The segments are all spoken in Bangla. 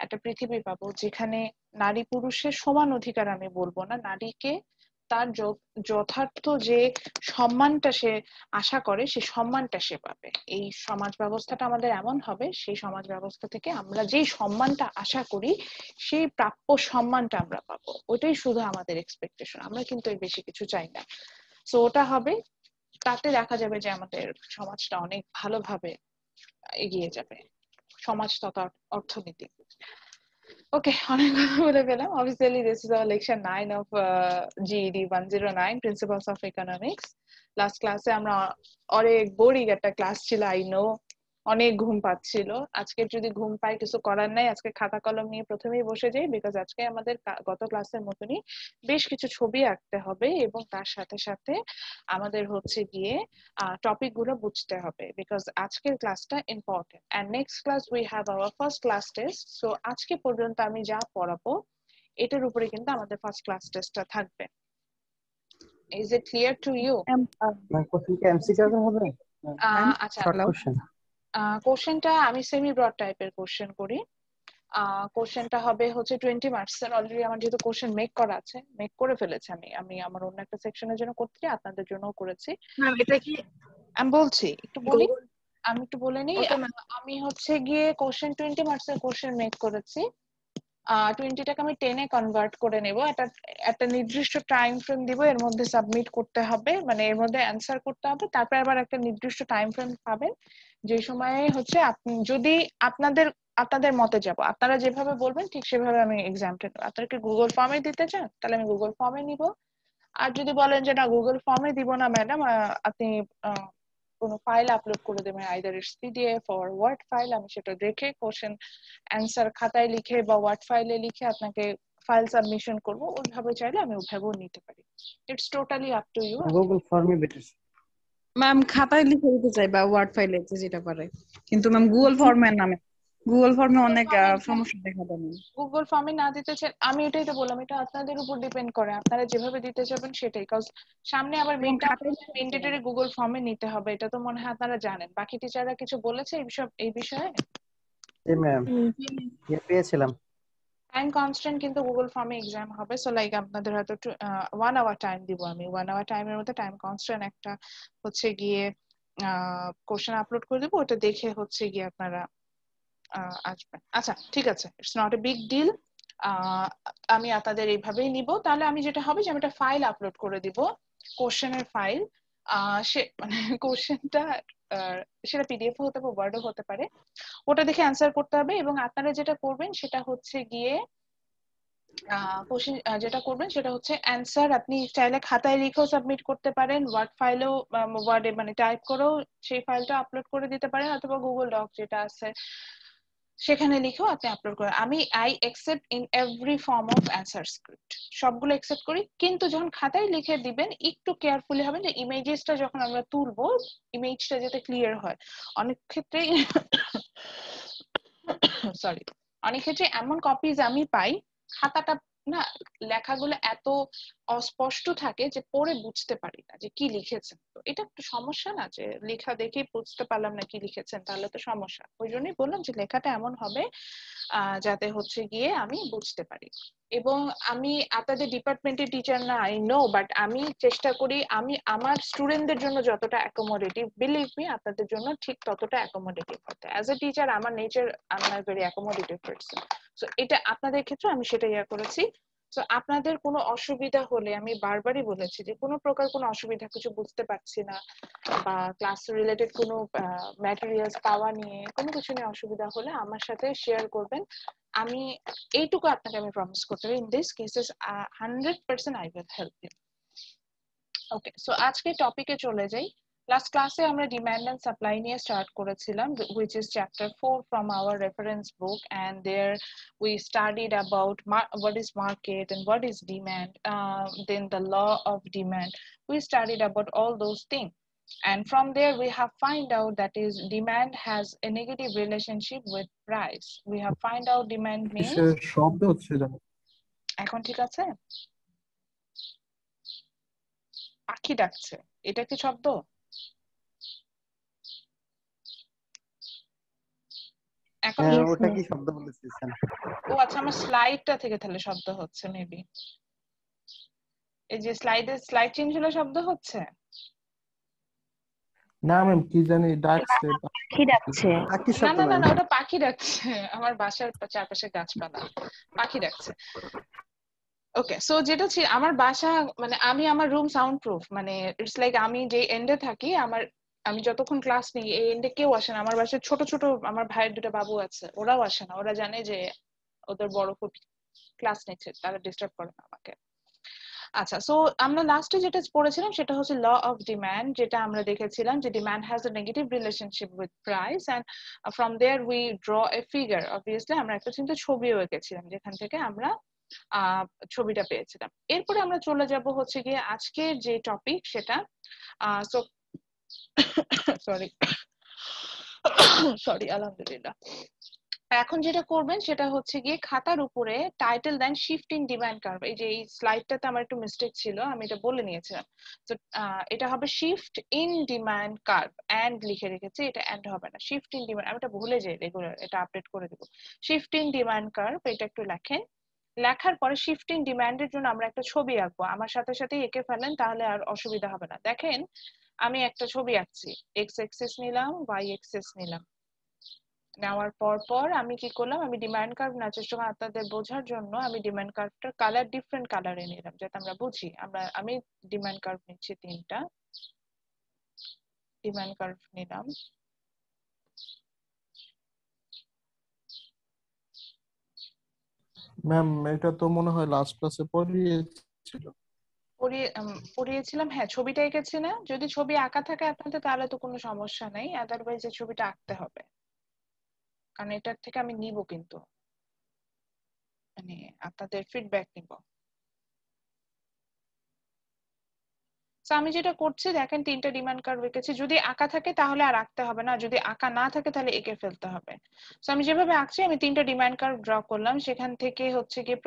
একটা পৃথিবী পাবো যেখানে নারী পুরুষের সমান অধিকার আমি বলবো না, নারীকে তার যথার্থ যে সম্মানটা সে আশা করে সেই সম্মানটা সে পাবে। এই সমাজ ব্যবস্থাটা আমাদের এমন হবে, সেই সমাজ ব্যবস্থা থেকে আমরা যেই সম্মানটা আশা করি সেই প্রাপ্য সম্মানটা আমরা পাবো। ওটাই শুধু আমাদের এক্সপেকটেশন, আমরা কিন্তু এর বেশি কিছু চাই না। সো ওটা হবে, তাতে দেখা যাবে যে আমাদের সমাজটা অনেক ভালোভাবে এগিয়ে যাবে, সমাজ তথা অর্থনীতি। ওকে, অনেক কথা বলে ফেলাম। Obviously, this is our lecture 9 of GED 109, Principles of Economics. Last ক্লাসে আমরা অনেক বোরিং একটা ক্লাস ছিল, আই নো, অনেক ঘুম পাচ্ছিল। আজকে যদি ঘুম পাই কিছু করার নাই, আজকে খাতা কলম নিয়ে প্রথমেই বসে যাই, বিকজ আজকে আমাদের গত ক্লাসের মতনই বেশ কিছু ছবি আঁকতে হবে এবং তার সাথে সাথে আমাদের হচ্ছে গিয়ে টপিক গুলো বুঝতে হবে, বিকজ আজকের ক্লাসটা important. And next class we have our first class test. So আজকে পর্যন্ত আমি যা পড়াবো এটার উপরে কিন্তু আমাদের ফার্স্ট ক্লাস টেস্টটা থাকবে। Is it clear to you? Question কি এমসিকিউ হবে? আচ্ছা, শর্ট কোশ্চেন। কোশ্চেনটা আমি সেমি ব্রড টাইপের কোশ্চেন করি। কোশ্চেনটা হবে হচ্ছে 20 মার্কস এর। অলরেডি আমার যেহেতু কোশ্চেন মেক করা আছে, মেক করে ফেলেছি আমি আমার অন্য একটা সেকশনের জন্য করতে, আপনাদের জন্যও করেছি। ম্যাম এটা কি আমি বলছি, একটু বলি, আমি একটু বলে নিই। Okay ma'am. আমি হচ্ছে গিয়ে কোশ্চেন 20 মার্কস এর কোশ্চেন মেক করেছি। 20টাকে আমি 10-এ কনভার্ট করে নেব। একটা নির্দিষ্ট টাইম ফ্রেম দিব, এর মধ্যে সাবমিট করতে হবে, মানে এর মধ্যে অ্যান্সার করতে হবে। তারপর আবার একটা নির্দিষ্ট টাইম ফ্রেম পাবেন, যে সময়ে হচ্ছে আপনি যদি আপনাদের মতে যাব, আপনারা যেভাবে বলবেন ঠিক সেভাবে আমি এক্সামটা নেব। আপনারা কি গুগল ফর্মে দিতে চান, তাহলে আমি গুগল ফর্মে নিব। আর যদি বলেন যে না গুগল ফর্মে দিব না ম্যাডাম, আপনি কোনো ফাইল আপলোড করে দেবেন, either it's PDF or word file, আমি সেটা দেখে কোশ্চেন অ্যান্সার খাতায় লিখে বা ওয়ার্ড ফাইলে লিখে আপনাকে ফাইল সাবমিশন করব। ওইভাবে চাইলে আমি ওইভাবেও নিতে পারি। It's totally up to you. Google ফর্মে বেটার। ম্যাম খাতায় লিখে দিতে চাই বা ওয়ার্ড ফাইলে যেটা পারে, কিন্তু ম্যাম গুগল ফর্মের নামে গুগল ফর্মে অনেক সমস্যা দেখা দেয়। গুগল ফর্মে না দিতে চান, আমি এটাই তো বললাম, এটা আপনাদের উপর ডিপেন্ড করে, আপনারা যেভাবে দিতে চাবেন সেটাই। কজ সামনে আবার এবং মিডটার্ম খাতায় ম্যান্ডেটরি গুগল ফর্মে নিতে হবে, এটা তো মনে হয় আপনারা জানেন। বাকি টিচাররা কিছু বলেছে এই বিষয়ে? জি ম্যাম, পেয়েছিলাম। টাইম কনস্ট্যান্ট কিন্তু গুগল ফর্মে এক্সাম হবে। সো লাইক আপনাদের হয়তো 1 আওয়ার টাইম দিব আমি। 1 আওয়ার টাইমের মধ্যে টাইম কনস্ট্যান্ট একটা হচ্ছে গিয়ে কোশ্চেন আপলোড করে দেবো, ওটা দেখে হচ্ছে গিয়ে আপনারা আসবেন। আচ্ছা ঠিক আছে, it's not a big deal. আমি আপনাদের এইভাবেই নিব। তাহলে আমি যেটা হবে যে আমি একটা ফাইল আপলোড করে দিব, কোশ্চেনের ফাইল। সে মানে কোশ্চেনটা সেটা পিডিএফ হতে পারে, ওয়ার্ডও হতে পারে। ওটা দেখে অ্যান্সার করতে হবে। এবং আপনারা যেটা করবেন সেটা হচ্ছে গিয়ে কোশ্চেন যেটা করবেন সেটা হচ্ছে অ্যান্সার আপনি চাইলে খাতায় লিখেও সাবমিট করতে পারেন, ওয়ার্ড ফাইলেও ওয়ার্ডে মানে টাইপ করেও সেই ফাইলটা আপলোড করে দিতে পারেন, অথবা গুগল ডক যেটা আছে সেখানে লিখেও আপনি আপলোড করেন। আমি I accept in every form of answer script, সবগুলো অ্যাকসেপ্ট করি। কিন্তু যখন খাতায় লিখে দিবেন একটু কেয়ারফুলি হবেন, যে ইমেজেসটা যখন আমরা তুলবো ইমেজটা যাতে ক্লিয়ার হয়। অনেক ক্ষেত্রেই সরি, অনেক ক্ষেত্রে এমন কপিজ আমি পাই খাতাটা না, লেখাগুলো এত অস্পষ্ট থাকে যে পড়ে বুঝতে পারি না যে কি লিখেছেন। তো এটা একটু সমস্যা না, যে লেখা দেখেই বুঝতে পারলাম না কি লিখেছেন, তাহলে তো সমস্যা। ওই জন্যই বললাম যে লেখাটা এমন হবে যাতে হচ্ছে গিয়ে আমি বুঝতে পারি। এবং আমি আপনাদের ডিপার্টমেন্টের টিচার না, আই নো, বাট আমি চেষ্টা করি আমি আমার স্টুডেন্টদের জন্য যতটা অ্যাকোমোডেটিভ, বিলিভ মি আপনাদের জন্য ঠিক ততটা অ্যাকোমোডেটিভ হতে। অ্যাজ এ টিচার আমার nature, I am very accommodative person. So এটা আপনাদের ক্ষেত্রে আমি সেটা করেছি। তো আপনাদের কোনো অসুবিধা হলে, আমি বারবারই বলেছি যে কোনো প্রকার কোনো অসুবিধা, কিছু বুঝতে পারছি না বা ক্লাস রিলেটেড কোনো ম্যাটেরিয়ালস পাওয়া নিয়ে কোনো কিছু নিয়ে অসুবিধা হলে আমার সাথে শেয়ার করবেন। আমি এইটুকু আপনাকে আমি প্রমিস করতে পারি, in this cases 100% I will help you. Okay, so আজকে টপিকে চলে যাই। লাস্ট ক্লাসে আমরা ডিমান্ড এন্ড সাপ্লাই নিয়ে স্টার্ট করেছিলাম, which is chapter 4 from our reference book, and there we studied about what is market and what is demand, then the law of demand. We studied about all those things, and from there we have find out that is demand has a negative relationship with price. We have find out demand means, শব্দ হচ্ছে জানো? এখন ঠিক আছে? পাখি ডাকছে, এটা কি শব্দ? এখন হ্যাঁ Yes, ওটা ma'am. কি শব্দ বলেছেন? ও আচ্ছা, আমার স্লাইডটা থেকে তাহলে শব্দ হচ্ছে মেবি। এই যে স্লাইড চেঞ্জ হলে শব্দ হচ্ছে। না ম্যাম, কি জানি ডাকছে। পাখি ডাকছে। কি না শব্দ না না ম্যাম? না, ওটা পাখি ডাকছে। আমার বাসার চারপাশে গাছপালা, পাখি ডাকছে। ওকে, সো যেটা ছিল আমার বাসা, মানে আমি আমার রুম সাউন্ড প্রুফ, মানে ইটস লাইক আমি যে এন্ডে থাকি, আমি যতক্ষণ ক্লাস নিই এই এন্ডে কেউ আসে না। আমার বাসায় ছোট ছোট আমার ভাইয়ের দুটো বাবু আছে, ওরাও আসে না। ওরা জানে যে ওদের বড় খুব ক্লাস নিচ্ছে, তারা ডিস্টার্ব করে না আমাকে। আচ্ছা, সো আমরা লাস্টে যেটা পড়েছিলাম সেটা হচ্ছে ল অফ ডিমান্ড, যেটা আমরা দেখেছিলাম যে demand has a negative relationship with price, and from there we draw a figure. Obviously আমরা একটা কিন্তু ছবিও এঁকেছিলাম, যেখান থেকে আমরা ছবিটা পেয়েছিলাম। এরপরে আমরা চলে যাব হচ্ছে গিয়ে আজকের যে টপিক সেটা। সো সরি সরি, আলহামদুলিল্লাহ। এখন যেটা করবেন সেটা হচ্ছে গিয়ে খাতার উপরে title then shift in demand curve. এই যে এই স্লাইডটাতে আমার একটু মিস্টেক ছিল, আমি এটা বলে নিয়েছিলাম। তো এটা হবে shift in demand curve, and লিখে রেখেছি, এটা এন্ড হবে না, শিফট ইন ডিমান্ড। আমি এটা ভুলে যাই রেগুলার, এটা আপডেট করে দেবো। শিফট ইন ডিমান্ড কার্ভ, এটা একটু লেখেন। লেখার পরে শিফটিং ডিমান্ডের জন্য আমরা একটা ছবি আঁকবো, আমার সাথে সাথে এঁকে ফেলেন, তাহলে আর অসুবিধা হবে না। দেখেন আমি একটা ছবি আঁকছি, এক্স এক্সিস নিলাম, ওয়াই এক্সিস নিলাম। নেওয়ার পর পর আমি কি করলাম, আমি ডিমান্ড কার্ভ নেওয়ার সময় আপনাদের বোঝার জন্য আমি ডিমান্ড কার্ভটার কালার ডিফারেন্ট কালারে নিলাম, যাতে আমরা বুঝি। আমি ডিমান্ড কার্ভ নিচ্ছি 3টা ডিমান্ড কার্ভ নিলাম। ম্যাম, এটা তো মনে হয় লাস্ট ক্লাসে পড়িয়েছিল। পড়িয়েছিলাম, হ্যাঁ ছবিটা এঁকেছি না? যদি ছবি আঁকা থাকে আপনাদের তাহলে তো কোনো সমস্যা নেই, আদারওয়াইজ এই ছবিটা আঁকতে হবে, কারণ এটার থেকে আমি নিব কিন্তু, মানে আপনাদের ফিডব্যাক নিব। তো আমি যেটা করছি দেখেন, 3টা ডিমান্ড কার্ভ এঁকেছি। যদি আঁকা থাকে তাহলে আর আঁকতে হবে না, যদি আঁকা না থাকে তাহলে এঁকে ফেলতে হবে। তো আমি যেভাবে আঁকছি, আমি 3টা ডিমান্ড কার্ভ ড্র করলাম, সেখান থেকে হচ্ছে গিয়ে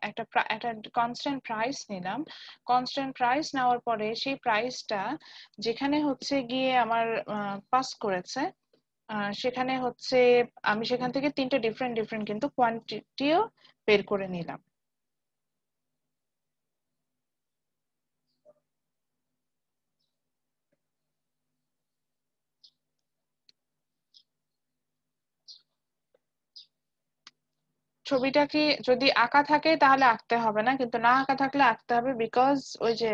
একটা কনস্ট্যান্ট প্রাইস নিলাম। কনস্ট্যান্ট প্রাইস নেওয়ার পরে সেই প্রাইসটা যেখানে হচ্ছে গিয়ে আমার পাস করেছে, সেখানে হচ্ছে আমি সেখান থেকে 3টা ডিফারেন্ট ডিফারেন্ট কিন্তু কোয়ান্টিটিও বের করে নিলাম। ছবিটাকে যদি আঁকা থাকে তাহলে আঁকতে হবে না, কিন্তু না আঁকা থাকলে আঁকতে হবে, বিকজ ওই যে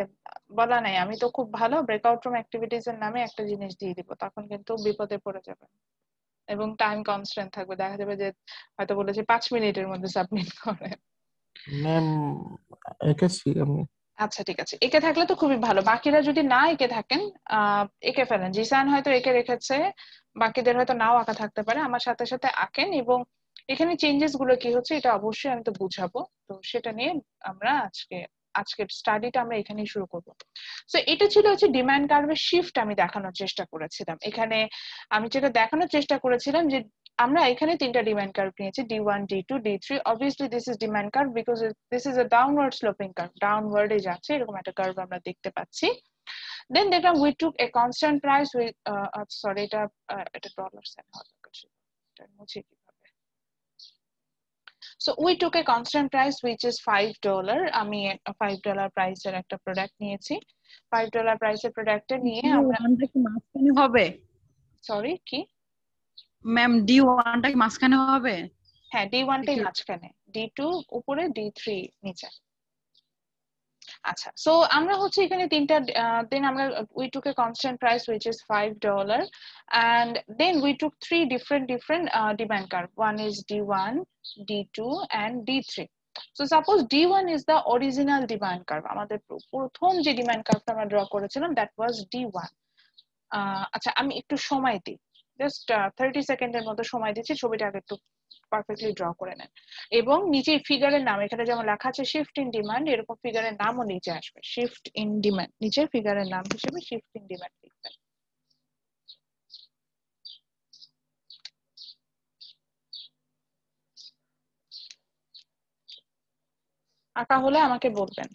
বলা নাই, আমি তো খুব ভালো ব্রেকআউট রুম অ্যাক্টিভিটিজ এর নামে একটা জিনিস দিয়ে দিব, তখন কিন্তু বিপদে পড়ে যাবে। এবং টাইম কনস্ট্যান্ট থাকবে, দেখা যাবে যে হয়তো বলেছে 5 মিনিটের মধ্যে সাবমিট করে। ম্যাম, এঁকেছি আমি। আচ্ছা ঠিক আছে, এঁকে থাকলে তো খুবই ভালো। বাকিরা যদি না এঁকে থাকেন এঁকে ফেলেন। জিসান হয়তো এঁকে রেখেছে, বাকিদের হয়তো নাও আঁকা থাকতে পারে, আমার সাথে সাথে আঁকেন। এবং এখানে চেঞ্জেস গুলো কি হচ্ছে এটা অবশ্যই আমি তো বুঝাবো, তো সেটা নিয়ে আমরা আজকের স্টাডিটা আমরা এখানেই শুরু করব। তো এটা ছিল হচ্ছে ডিমান্ড কার্ভের শিফট আমি দেখানোর চেষ্টা করেছিলাম। এখানে আমি যেটা দেখানোর চেষ্টা করেছিলাম যে আমরা এখানে 3টা ডিমান্ড কার্ভ নিয়েছি, D1, D2, D3। Obviously this is demand curve because this is a downward sloping curve, ডাউনওয়ার্ডে যাচ্ছে এরকম একটা কার্ভ আমরা দেখতে পাচ্ছি। দেন দেখলাম we took a constant price with, sorry এটা ডলার সাইন হবে, এটা মুছে কিভাবে। So we took a constant price which is $5. আমি $5 প্রাইসের একটা প্রোডাক্ট নিয়েছি। $5 প্রাইসের প্রোডাক্টটা নিয়ে আমরা, ওয়ানটা কি মাঝখানে হবে? সরি কি? ম্যাম D1টা কি মাঝখানে হবে? হ্যাঁ D1টাই মাঝখানে, D2 উপরে, D3 নিচে। আচ্ছা, সো আমরা হচ্ছে এখানে 3টা দেন আমরা we took a constant price which is $5, and then we took 3 different demand curve. One is D1, D2 and D3. So suppose D1 is the original demand curve, আমাদের প্রথম যে ডিমান্ড কার্ভটা আমরা ড্র করেছিলাম that was D1। আচ্ছা আমি একটু সময় দিই, জাস্ট 30 সেকেন্ডের মতো সময় দিচ্ছি, ছবিটা আগে একটু পারফেক্টলি ড্র করে নেন। এবং নিচে ফিগারের নাম, এখানে যেমন লেখা আছে শিফট ইন ডিমান্ড, এরকম ফিগারের নামও নিচে আসবে, শিফট ইন ডিমান্ড, নিচে ফিগারের নাম হিসেবে শিফট ইন ডিমান্ড লিখবেন। আঁকা হলে আমাকে বলবেন।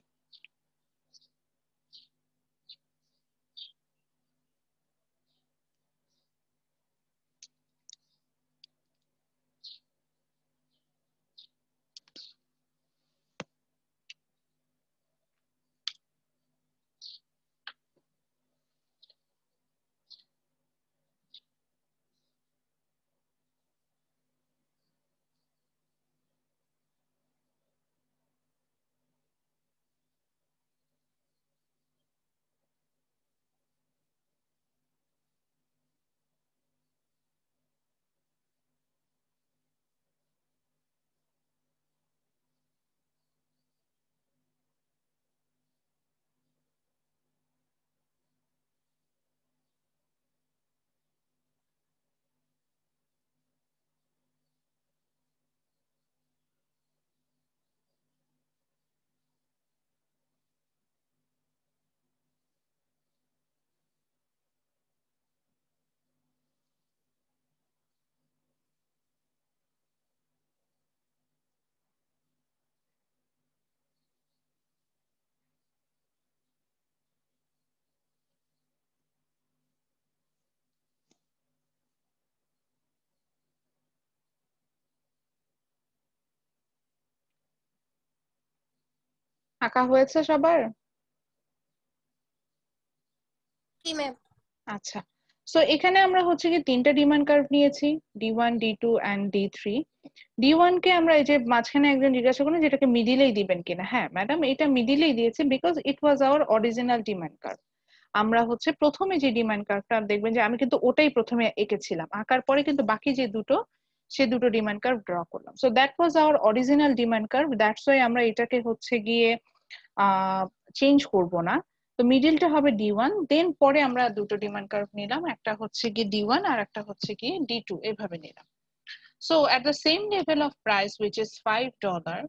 আঁকা হয়েছে সবার? জি ম্যাম। আচ্ছা, সো এখানে আমরা হচ্ছে কি তিনটা ডিমান্ড কার্ভ নিয়েছি, D1, D2 and D3। D1 কে আমরা এই যে মাঝখানে একজন জিজ্ঞাসা করলেন যেটাকে মিডিলেই দিবেন কিনা, হ্যাঁ ম্যাডাম এটা মিডিলেই দিয়েছে, because it was our original demand curve. আমরা হচ্ছে প্রথমে যে ডিমান্ড কার্ভটা দেখবেন যে আমি কিন্তু ওটাই প্রথমে এঁকেছিলাম, আঁকার পরে কিন্তু বাকি যে দুটো সে দুটো ডিমান্ড কার্ভ ড্র করলাম। So that was our original demand curve, that's why আমরা এটাকে হচ্ছে গিয়ে চেঞ্জ করব না। তো মিডিলটা হবে D1, দেন পরে আমরা দুটো ডিমান্ড কার্ভ নিলাম, একটা হচ্ছে কি D1 আর একটা হচ্ছে কি D2, এভাবে নিলাম। So at the same level of price, which is $5,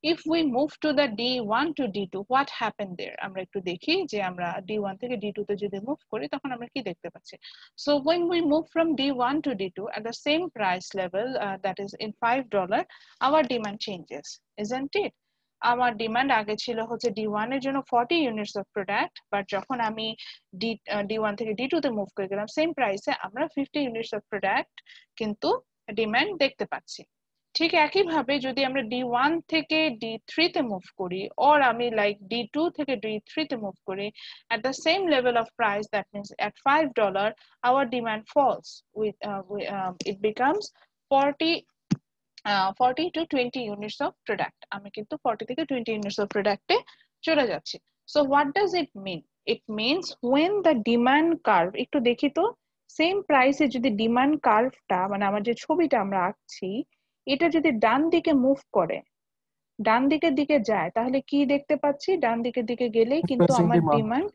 if we move to the D1 to D2, what happened there? আমরা একটু দেখি যে আমরা D1 থেকে D2 তে যদি মুভ করি তখন আমরা কি দেখতে পাচ্ছি। So when we move from D1 to D2 at the same price level, that is in $5, our demand changes, isn't it? আমার ডিমান্ড আগে ছিল হচ্ছে D1 এর জন্য 40 ইউনিটস অফ প্রোডাক্ট, বাট যখন আমি D1 থেকে D2 তে মুভ করে গেলাম সেম প্রাইসে আমরা 50 ইউনিটস অফ প্রোডাক্ট কিন্তু ডিমান্ড দেখতে পাচ্ছি। ঠিক একইভাবে যদি আমরা D1 থেকে D3 তে মুভ করি, অর আমি লাইক D2 থেকে D3 তে মুভ করি at the same level of price, that means at $5, our demand falls with it becomes 40 to 20 units of product। আমি কিন্তু 40 থেকে 20 units of product এ চলে যাচ্ছি। So what does it mean? It means when the demand curve, একটু দেখি তো, সেম প্রাইসে যদি ডিমান্ড কার্ভটা মানে আমার যে ছবিটা আমরা আঁকছি এটা যদি ডান দিকে মুভ করে, ডান দিকের দিকে যায়, তাহলে কি দেখতে পাচ্ছি? ডান দিকের দিকে গেলেই কিন্তু Increasing আমার demand. ডিমান্ড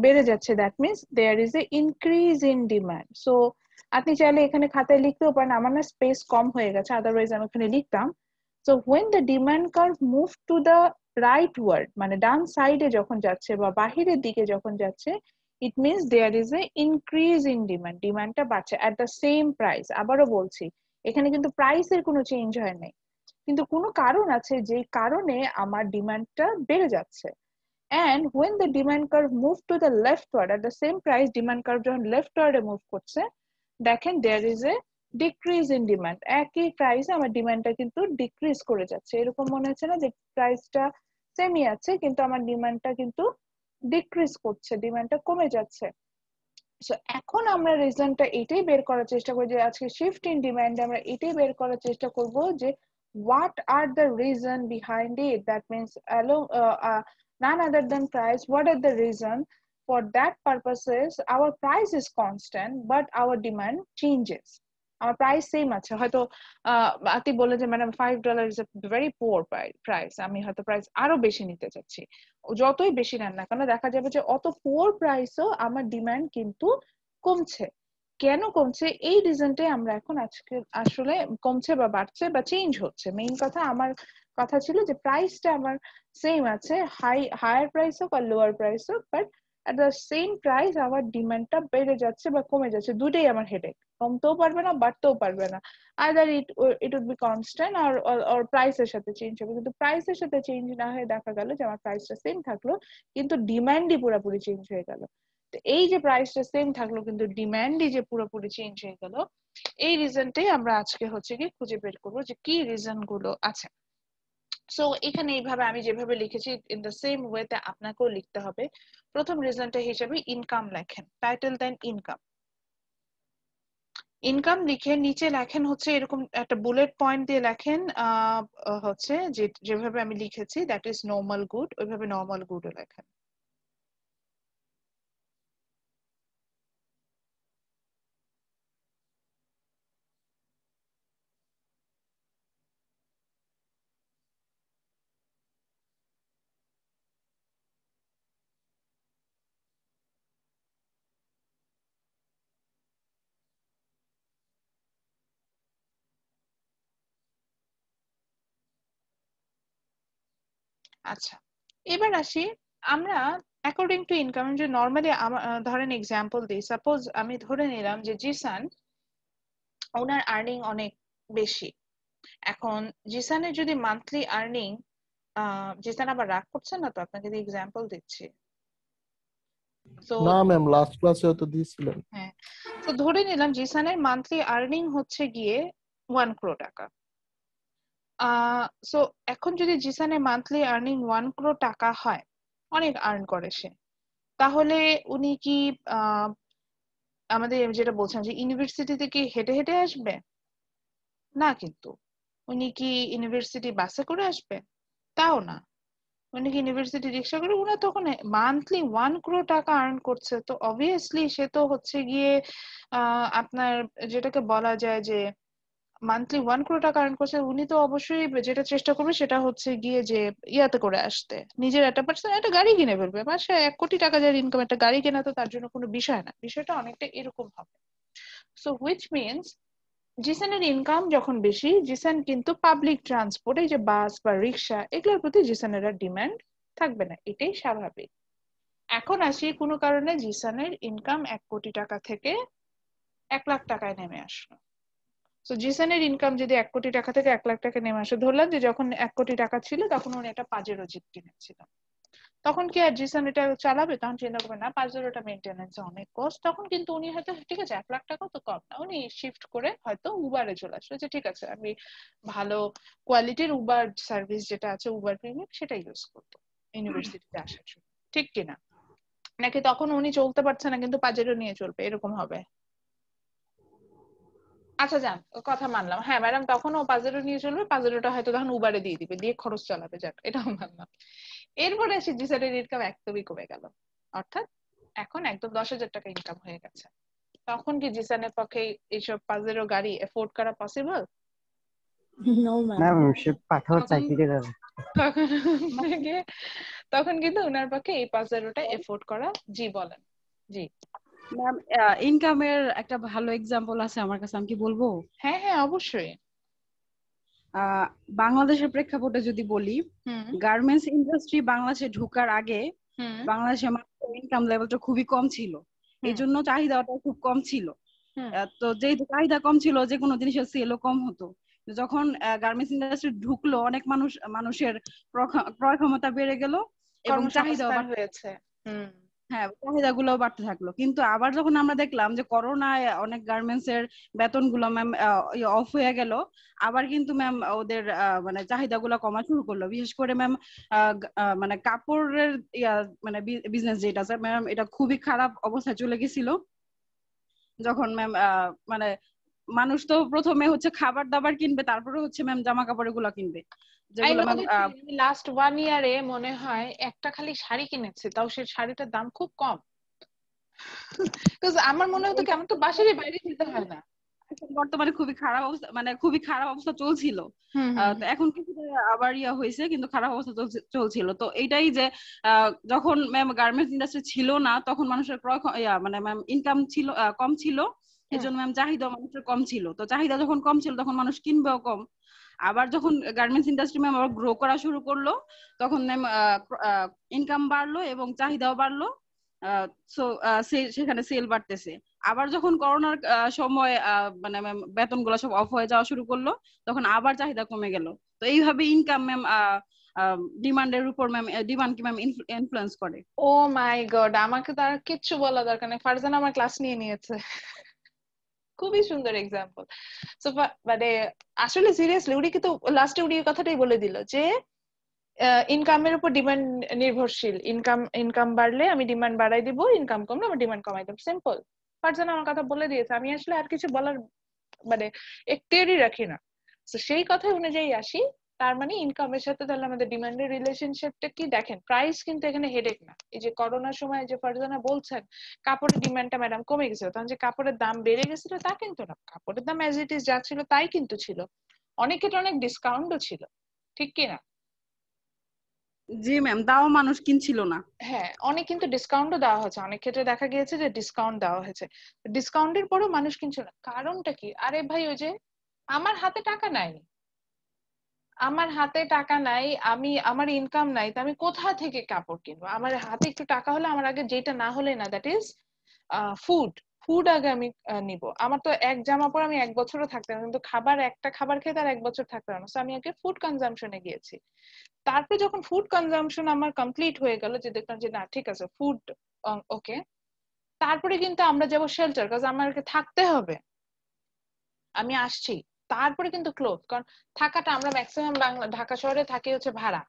বেড়ে যাচ্ছে, that means there is a increase in demand. So আপনি চাইলে এখানে খাতায় লিখতেও পারেন, আমার না স্পেস কম হয়ে গেছে, আদারওয়াইজ আমি ওখানে লিখতাম। So when the demand curve move to the rightward, মানে ডান সাইডে যখন যাচ্ছে বা বাহিরের দিকে যখন যাচ্ছে, it means there is a increase in demand, ডিমান্ডটা বাড়ছে এট দ্য সেম প্রাইস। আবারও বলছি এখানে কিন্তু প্রাইসের কোনো চেঞ্জ হয় নাই, কিন্তু কোনো কারণ আছে যে কারণে আমার ডিমান্ডটা বেড়ে যাচ্ছে। And when the demand curve move to the leftward at the same price, demand curve যখন leftward এ মুভ করছে, দেখেন there is a decrease in demand, একই প্রাইসে আমার ডিমান্ডটা কিন্তু ডিক্রিজ করে যাচ্ছে। এরকম মনে হচ্ছে না যে প্রাইসটা সেমই আছে কিন্তু আমার ডিমান্ডটা কিন্তু ডিক্রিজ করছে, ডিমান্ডটা কমে যাচ্ছে। সো এখন আমরা রিজনটা এটাই বের করার চেষ্টা করি যে আজকে শিফট ইন ডিমান্ড আমরা এটাই বের করার চেষ্টা করব যে what are the reason behind it, that means none other than price, what are the reason? For that purposes our price is constant but our demand changes, আমার প্রাইস সেম আছে, হয়তো আতি বলে যে madam $5 is a very poor price, আমি হয়তো প্রাইস আরো বেশি নিতে চাচ্ছি। যতই বেশি নেন না কেন দেখা যাবে যে অত পোর প্রাইসও আমার ডিমান্ড কিন্তু কমছে। কেন কমছে এই রিজনটাই আমরা এখন আজকে আসলে কমছে বা বাড়ছে বা চেঞ্জ হচ্ছে। মেইন কথা আমার কথা ছিল যে প্রাইসটা আমার সেম আছে, হায়ার প্রাইস হোক আর লোয়ার প্রাইস হোক, but at the same price আমার ডিমান্ডটা বেড়ে যাচ্ছে বা কমে যাচ্ছে, দুটোই আমার হেডেক, কমতেও পারবে না বাড়তেও পারবে না, either it would be constant or প্রাইসের সাথে চেঞ্জ হবে। কিন্তু প্রাইসের সাথে চেঞ্জ না হয়ে দেখা গেল যে আমার প্রাইসটা সেম থাকলো কিন্তু ডিমান্ডই পুরোপুরি চেঞ্জ হয়ে গেল। তো এই যে প্রাইসটা সেম থাকলো কিন্তু ডিমান্ডই যে পুরোপুরি চেঞ্জ হয়ে গেল, এই রিজনটাই আমরা আজকে হচ্ছে কি খুঁজে বের করবো যে কি রিজন গুলো আছে। সো এখানে এইভাবে আমি যেভাবে লিখেছি ইন দ্য সেম ওয়েতে আপনাকেও লিখতে হবে। প্রথম রিজনটা হিসেবে ইনকাম লেখেন, টাইটেল দেন ইনকাম। ইনকাম লিখে নিচে লেখেন হচ্ছে এরকম একটা বুলেট পয়েন্ট দিয়ে লেখেন হচ্ছে যেভাবে আমি লিখেছি দ্যাট ইজ নরমাল গুড, ওইভাবে নরমাল গুডও লেখেন। আচ্ছা এবার আসি আমরা অ্যাকর্ডিং টু ইনকাম, যে নর্মালি ধরেন এক্সাম্পল দিই, সাপোজ আমি ধরে নিলাম যে জিসান ওনার আর্নিং অনেক বেশি। এখন জিসানের যদি মান্থলি আর্নিং, জিসান আবার রাগ করছেন না তো, আপনাকে যদি এক্সাম্পল দিচ্ছি। তো না ম্যাম লাস্ট ক্লাসে তো দিয়েছিলেন। হ্যাঁ, তো ধরে নিলাম জিসানের মান্থলি আর্নিং হচ্ছে গিয়ে 1 crore টাকা। সো এখন যদি জিসানে মান্থলি আর্নিং 1 crore টাকা হয়, অনেক আর্ন করে সে, তাহলে উনি কি আমাদের যেটা বলছেন যে ইউনিভার্সিটি থেকে হেঁটে হেঁটে আসবে? না, কিন্তু উনি কি ইউনিভার্সিটি বাসে করে আসবে? তাও না। উনি কি ইউনিভার্সিটি রিক্সা করে? উনি তখন মান্থলি 1 crore টাকা আর্ন করছে, তো অবভিয়াসলি সে তো হচ্ছে গিয়ে আপনার যেটাকে বলা যায় যে মান্থলি 1 crore টাকা আর্ন করছে, উনি তো অবশ্যই যেটা চেষ্টা করবে সেটা হচ্ছে গিয়ে যে ইয়াতে করে আসতে, নিজের একটা পার্সোনাল একটা গাড়ি কিনে ফেলবে। মাসে 1 কোটি টাকা যার ইনকাম, একটা গাড়ি কেনা তো তার জন্য কোনো বিষয় না, বিষয়টা অনেকটা এরকম হবে। সো হুইচ মিনস জিসানের ইনকাম যখন বেশি, জিসান কিন্তু পাবলিক ট্রান্সপোর্ট, এই যে বাস বা রিক্সা, এগুলোর প্রতি জিসানের আর ডিমান্ড থাকবে না, এটাই স্বাভাবিক। এখন আসি কোনো কারণে জিসানের ইনকাম 1 কোটি টাকা থেকে 1 লাখ টাকায় নেমে আসলো। তো জিসানের ইনকাম যদি 1 কোটি টাকা থেকে 1 লাখ টাকা নেমে আসে, ধরলাম যে যখন 1 কোটি টাকা ছিল তখন উনি একটা পাজেরো জিপ কিনেছিল, তখন কি আর জিসান এটা চালাবে? তখন চিন্তা করবে না, পাজেরোটা মেনটেনেন্স অনেক কস্ট, তখন কিন্তু উনি হয়তো ঠিক আছে 1 লাখ টাকা তো কম না, উনি শিফট করে হয়তো উবারে চলে আসলো, যে ঠিক আছে আমি ভালো কোয়ালিটির উবার সার্ভিস যেটা আছে, উবার প্রিমিয়াম, সেটা ইউজ করবো ইউনিভার্সিটিতে আসার জন্য, ঠিক কিনা? নাকি তখন উনি চলতে পারছে না কিন্তু পাজেরো নিয়ে চলবে, এরকম হবে? আচ্ছা যান, ও কথা মানলাম, হ্যাঁ ম্যাডাম তখন ও পাজেরো নিয়ে চলবে, পাজেরোটা হয়তো তখন উবারে দিয়ে দিবে, দিয়ে খরচ চালাবে, যাক এটাও মানলাম। এরপরে এসে জিসানের ইনকাম একদমই কমে গেল, অর্থাৎ এখন একদম 10,000 টাকা ইনকাম হয়ে গেছে, তখন কি জিসানের পক্ষে এইসব পাজেরো গাড়ি এফোর্ড করা পসিবল? No, না ma'am. ম্যাম, সে পাঠাওয়ার তখন চাকরিতে যাবে। তখন আপনাকে তখন কিন্তু ওনার পক্ষে এই পাজেরোটা এফোর্ড করা, জি বলেন। জি ম্যাম, ইনকামের একটা ভালো এক্সাম্পল আছে আমার কাছে, আমি কি বলবো? হ্যাঁ হ্যাঁ অবশ্যই। আহ, বাংলাদেশের প্রেক্ষাপটে যদি বলি, হুম গার্মেন্টস ইন্ডাস্ট্রি বাংলাদেশে ঢোকার আগে হুম বাংলাদেশে ইনকাম লেভেলটা খুবই কম ছিল, এই হুম জন্য চাহিদাটা খুব কম ছিল। হুম তো যেহেতু চাহিদা কম ছিল, যে কোনো জিনিসের সেলও কম হতো। যখন গার্মেন্টস ইন্ডাস্ট্রি ঢুকলো, অনেক মানুষের ক্রয় ক্ষমতা বেড়ে গেল এবং চাহিদাও কর্মসংস্থান হয়েছে। হুম হ্যাঁ, চাহিদা গুলোও বাড়তে থাকলো। কিন্তু আবার যখন আমরা দেখলাম যে করোনায় অনেক গার্মেন্টস এর বেতন গুলো ম্যাম অফ হয়ে গেল, আবার কিন্তু ম্যাম ওদের মানে চাহিদা গুলো কমা শুরু করলো। বিশেষ করে ম্যাম মানে কাপড়ের মানে বিজনেস যেটা আছে ম্যাম, এটা খুবই খারাপ অবস্থায় চলে গেছিল। যখন ম্যাম মানে মানুষ তো প্রথমে হচ্ছে খাবার দাবার কিনবে, তারপরে হচ্ছে ম্যাম জামা কাপড় এগুলো কিনবে, আই যেগুলো no ma'am that thing, last 1 ইয়ারে মনে হয় একটা খালি শাড়ি কিনেছে, তাও সেই শাড়িটার দাম খুব কম। আমার মনে হতো কি আমার তো বাসারই বাইরে যেতে হয় না। বর্তমানে খুবই খারাপ অবস্থা, মানে খুবই খারাপ অবস্থা চলছিল। হুম হুম তো এখন কিছুটা আবার হয়েছে, কিন্তু খারাপ অবস্থা চলছিল। তো এইটাই যে যখন ম্যাম গার্মেন্টস ইন্ডাস্ট্রি ছিল না, তখন মানুষের মানে ম্যাম ইনকাম ছিল কম ছিল, এই হুম জন্য ম্যাম চাহিদা মানুষের কম ছিল। তো চাহিদা যখন কম ছিল তখন মানুষ কিনবেও কম। আবার যখন গার্মেন্টস ইন্ডাস্ট্রি ম্যাম আবার গ্রো করা শুরু করলো, তখন ম্যাম ইনকাম বাড়লো এবং চাহিদাও বাড়লো। সো সেখানে সেল বাড়তেছে। আবার যখন করোনার সময় মানে ম্যাম বেতনগুলো সব অফ হয়ে যাওয়া শুরু করলো, তখন আবার চাহিদা কমে গেল। তো এইভাবে ইনকাম ম্যাম ডিমান্ডের উপর ম্যাম, ডিমান্ড কি ম্যাম ইনফ্লুয়েন্স করে। ও মাই গড, আমাকে তো আর কিচ্ছু বলা দরকার নেই, ফারজানা আমার ক্লাস নিয়ে নিয়েছে। খুবই সুন্দর এক্সাম্পল। সো মানে আসলে সিরিয়াসলি উনি কিন্তু লাস্টে উনি এই কথাটাই বলে দিল যে ইনকামের উপর ডিমান্ড নির্ভরশীল, ইনকাম বাড়লে আমি ডিমান্ড বাড়াই দিব, ইনকাম কমলে আমি ডিমান্ড কমাই দেবো, সিম্পল। ফারজানা আমার কথা বলে দিয়েছে, আমি আসলে আর কিছু বলার মানে এখতিয়ারই রাখি না। তো সেই কথা অনুযায়ী আসি, তার মানে ইনকামের সাথে তাহলে আমাদের ডিমান্ডের রিলেশনশিপটা কি দেখেন, প্রাইস কিন্তু এখানে হেডেক না। এই যে করোনার সময় যে ফারজানা বলছেন কাপড়ের ডিমান্ডটা ম্যাডাম কমে গেছিল, তখন যে কাপড়ের দাম বেড়ে গেছিল তা কিন্তু না, কাপড়ের দাম অ্যাজ ইট ইজ যা ছিল তাই কিন্তু ছিল, অনেক ক্ষেত্রে অনেক ডিসকাউন্টও ছিল, ঠিক কি না? জি ম্যাম, তাও মানুষ কিনছিল না। হ্যাঁ, অনেক কিন্তু ডিসকাউন্টও দেওয়া হয়েছে, অনেক ক্ষেত্রে দেখা গিয়েছে যে ডিসকাউন্ট দেওয়া হয়েছে, ডিসকাউন্টের পরেও মানুষ কিনছিল না, কারণটা কি? আরে ভাই ওই যে আমার হাতে টাকা নাই, আমার হাতে টাকা নাই, আমার ইনকাম নাই, তো আমি কোথা থেকে কাপড় কিনবো? আমার হাতে একটু টাকা হলে, আমার আগে যেটা না হলে না, দ্যাট ইজ ফুড, ফুড আগে আমি নিব। আমার তো এক জামা পরে আমি 1 বছরও থাকতে পারবো, কিন্তু একটা খাবার খেতে আর 1 বছর থাকতে পারবো না, তো আমি আগে ফুড কনজাম্পশনে গিয়েছি। তারপরে যখন ফুড কনজাম্পশন আমার কমপ্লিট হয়ে গেল, যে দেখলাম যে না ঠিক আছে ফুড ওকে, তারপরে কিন্তু আমরা যাবো শেল্টার, কাজ আমাকে থাকতে হবে, আমি আসছি। তারপরে কিন্তু ক্লোথ, কারণ থাকাটা আমরা ম্যাক্সিমাম ঢাকা শহরে থাকি হচ্ছে ভাড়া,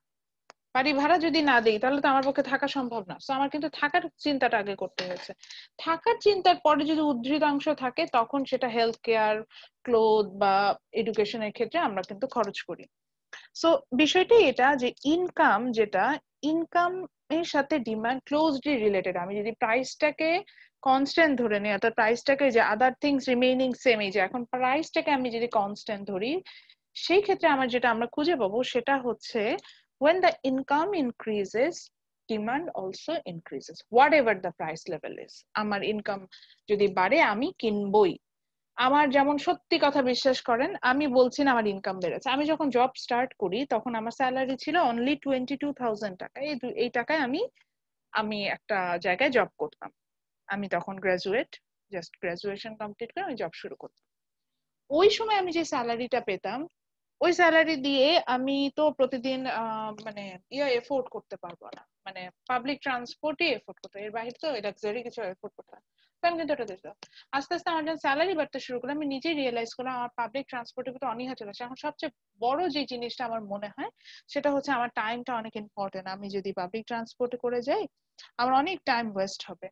বাড়ি ভাড়া যদি না দিই তাহলে তো আমার পক্ষে থাকা সম্ভব না। তো আমার কিন্তু থাকার চিন্তাটা আগে করতে হয়েছে। থাকার চিন্তার পরে যদি উদ্ধৃতাংশ থাকে তখন সেটা হেলথ কেয়ার, ক্লোথ বা এডুকেশনের ক্ষেত্রে আমরা কিন্তু খরচ করি। সো বিষয়টি এটা যে ইনকাম, যেটা ইনকাম এর সাথে ডিমান্ড ক্লোজলি রিলেটেড। আমি যদি প্রাইসটাকে কনস্ট্যান্ট ধরে নিই, অর্থাৎ প্রাইসটাকে যে আদার থিংস রিমেইনিং সেম, এই যে এখন প্রাইসটাকে আমি যদি কনস্ট্যান্ট ধরি, সেই ক্ষেত্রে আমার যেটা আমরা খুঁজে পাবো সেটা হচ্ছে when the income increases demand also increases whatever the price level is। আমার ইনকাম যদি বাড়ে আমি কিনবই। আমার যেমন সত্যি কথা বিশ্বাস করেন, আমি বলছি না আমার ইনকাম বেড়েছে, আমি যখন জব স্টার্ট করি তখন আমার স্যালারি ছিল অনলি 22,000 টাকা। এই টাকায় আমি আমি একটা জায়গায় জব করতাম। আমি তখন গ্রাজুয়েট, জাস্ট গ্রাজুয়েশন কমপ্লিট করে আমি জব শুরু করতাম। ওই সময় আমি যে স্যালারিটা পেতাম, ওই স্যালারি দিয়ে আমি তো প্রতিদিন মানে এফোর্ড করতে পারবো না, মানে পাবলিক ট্রান্সপোর্টই এফোর্ড করতে, এর বাইরে তো লাক্সারি কিছু এফোর্ড করতে না। তো আমি কিন্তু ওটা দিতাম। আস্তে আস্তে আমার যখন স্যালারি বাড়তে শুরু করলাম, আমি নিজেই রিয়েলাইজ করলাম আমার পাবলিক ট্রান্সপোর্টের প্রতি অনীহা চলে আসে। এখন সবচেয়ে বড় যে জিনিসটা আমার মনে হয় সেটা হচ্ছে আমার টাইমটা অনেক ইম্পর্টেন্ট। আমি যদি পাবলিক ট্রান্সপোর্টে করে যাই আমার অনেক টাইম ওয়েস্ট হবে।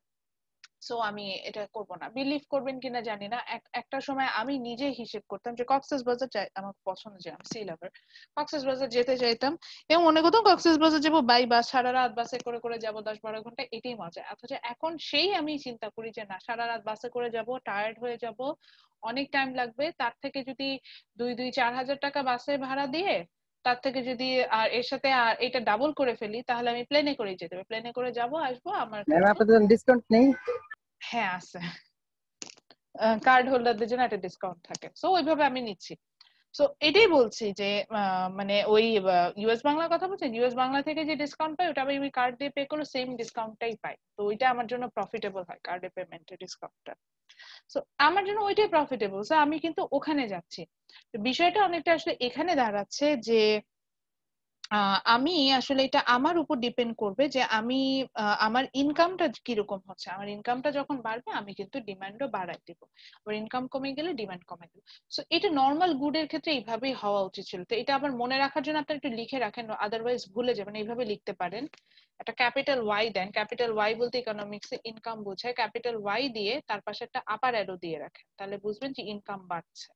সো আমি এটা করব না। বিলিভ করবেন কিনা জানি না, একটা সময় আমি নিজে হিসেব করতাম যে কক্সবাজার আমার পছন্দ, যে আমি সি লাভার, কক্সবাজার যেতে চাইতাম এবং মনে করতাম কক্সবাজার যাবো বাই বাস, সারা রাত বাসে করে করে যাবো 10-12 ঘন্টা, এটাই মজা। অথচ এখন সেই আমি চিন্তা করি যে না, সারা রাত বাসে করে যাব, টায়ার্ড হয়ে যাব, অনেক টাইম লাগবে, তার থেকে যদি 2-4 হাজার টাকা বাসে ভাড়া দিয়ে, তার থেকে যদি আর এর সাথে আর এটা ডাবল করে ফেলি তাহলে আমি প্লেনে করে যেতে হবে, প্লেনে করে যাব আসবো আমার ম্যাম কাছে। আপনাদের ডিসকাউন্ট নেই? হ্যাঁ আছে, কার্ড হোল্ডারদের জন্য একটা ডিসকাউন্ট থাকে। সো ওইভাবে আমি নিচ্ছি। সো এটাই বলছি যে মানে ওই ইউএস বাংলার কথা বলছেন, ইউএস বাংলা থেকে যে ডিসকাউন্ট পাই ওটা আমি কার্ড দিয়ে পে করলে সেম ডিসকাউন্টটাই পাই। তো ওইটা আমার জন্য প্রফিটেবল হয়, কার্ডে পেমেন্টের ডিসকাউন্টটা। সো আমার জন্য ওইটাই প্রফিটেবল। সো আমি কিন্তু ওখানে যাচ্ছি। বিষয়টা অনেকটা আসলে এখানে দাঁড়াচ্ছে যে আমি আসলে এটা আমার উপর ডিপেন্ড করবে যে আমি আমার ইনকামটা কিরকম হচ্ছে। আমার ইনকামটা যখন বাড়বে আমি কিন্তু ডিমান্ডও বাড়াই দিব, আবার ইনকাম কমে গেলে ডিমান্ড কমে দিব। সো এটা নর্মাল গুডের ক্ষেত্রে এইভাবেই হওয়া উচিত ছিল। তো এটা আবার মনে রাখার জন্য আপনারা একটু লিখে রাখেন, আদারওয়াইজ ভুলে যাবেন। এইভাবে লিখতে পারেন, একটা ক্যাপিটাল ওয়াই দেন, ক্যাপিটাল ওয়াই বলতে ইকোনমিক্সে ইনকাম বোঝায়, ক্যাপিটাল ওয়াই দিয়ে তার পাশে একটা আপার অ্যারো দিয়ে রাখেন, তাহলে বুঝবেন যে ইনকাম বাড়ছে।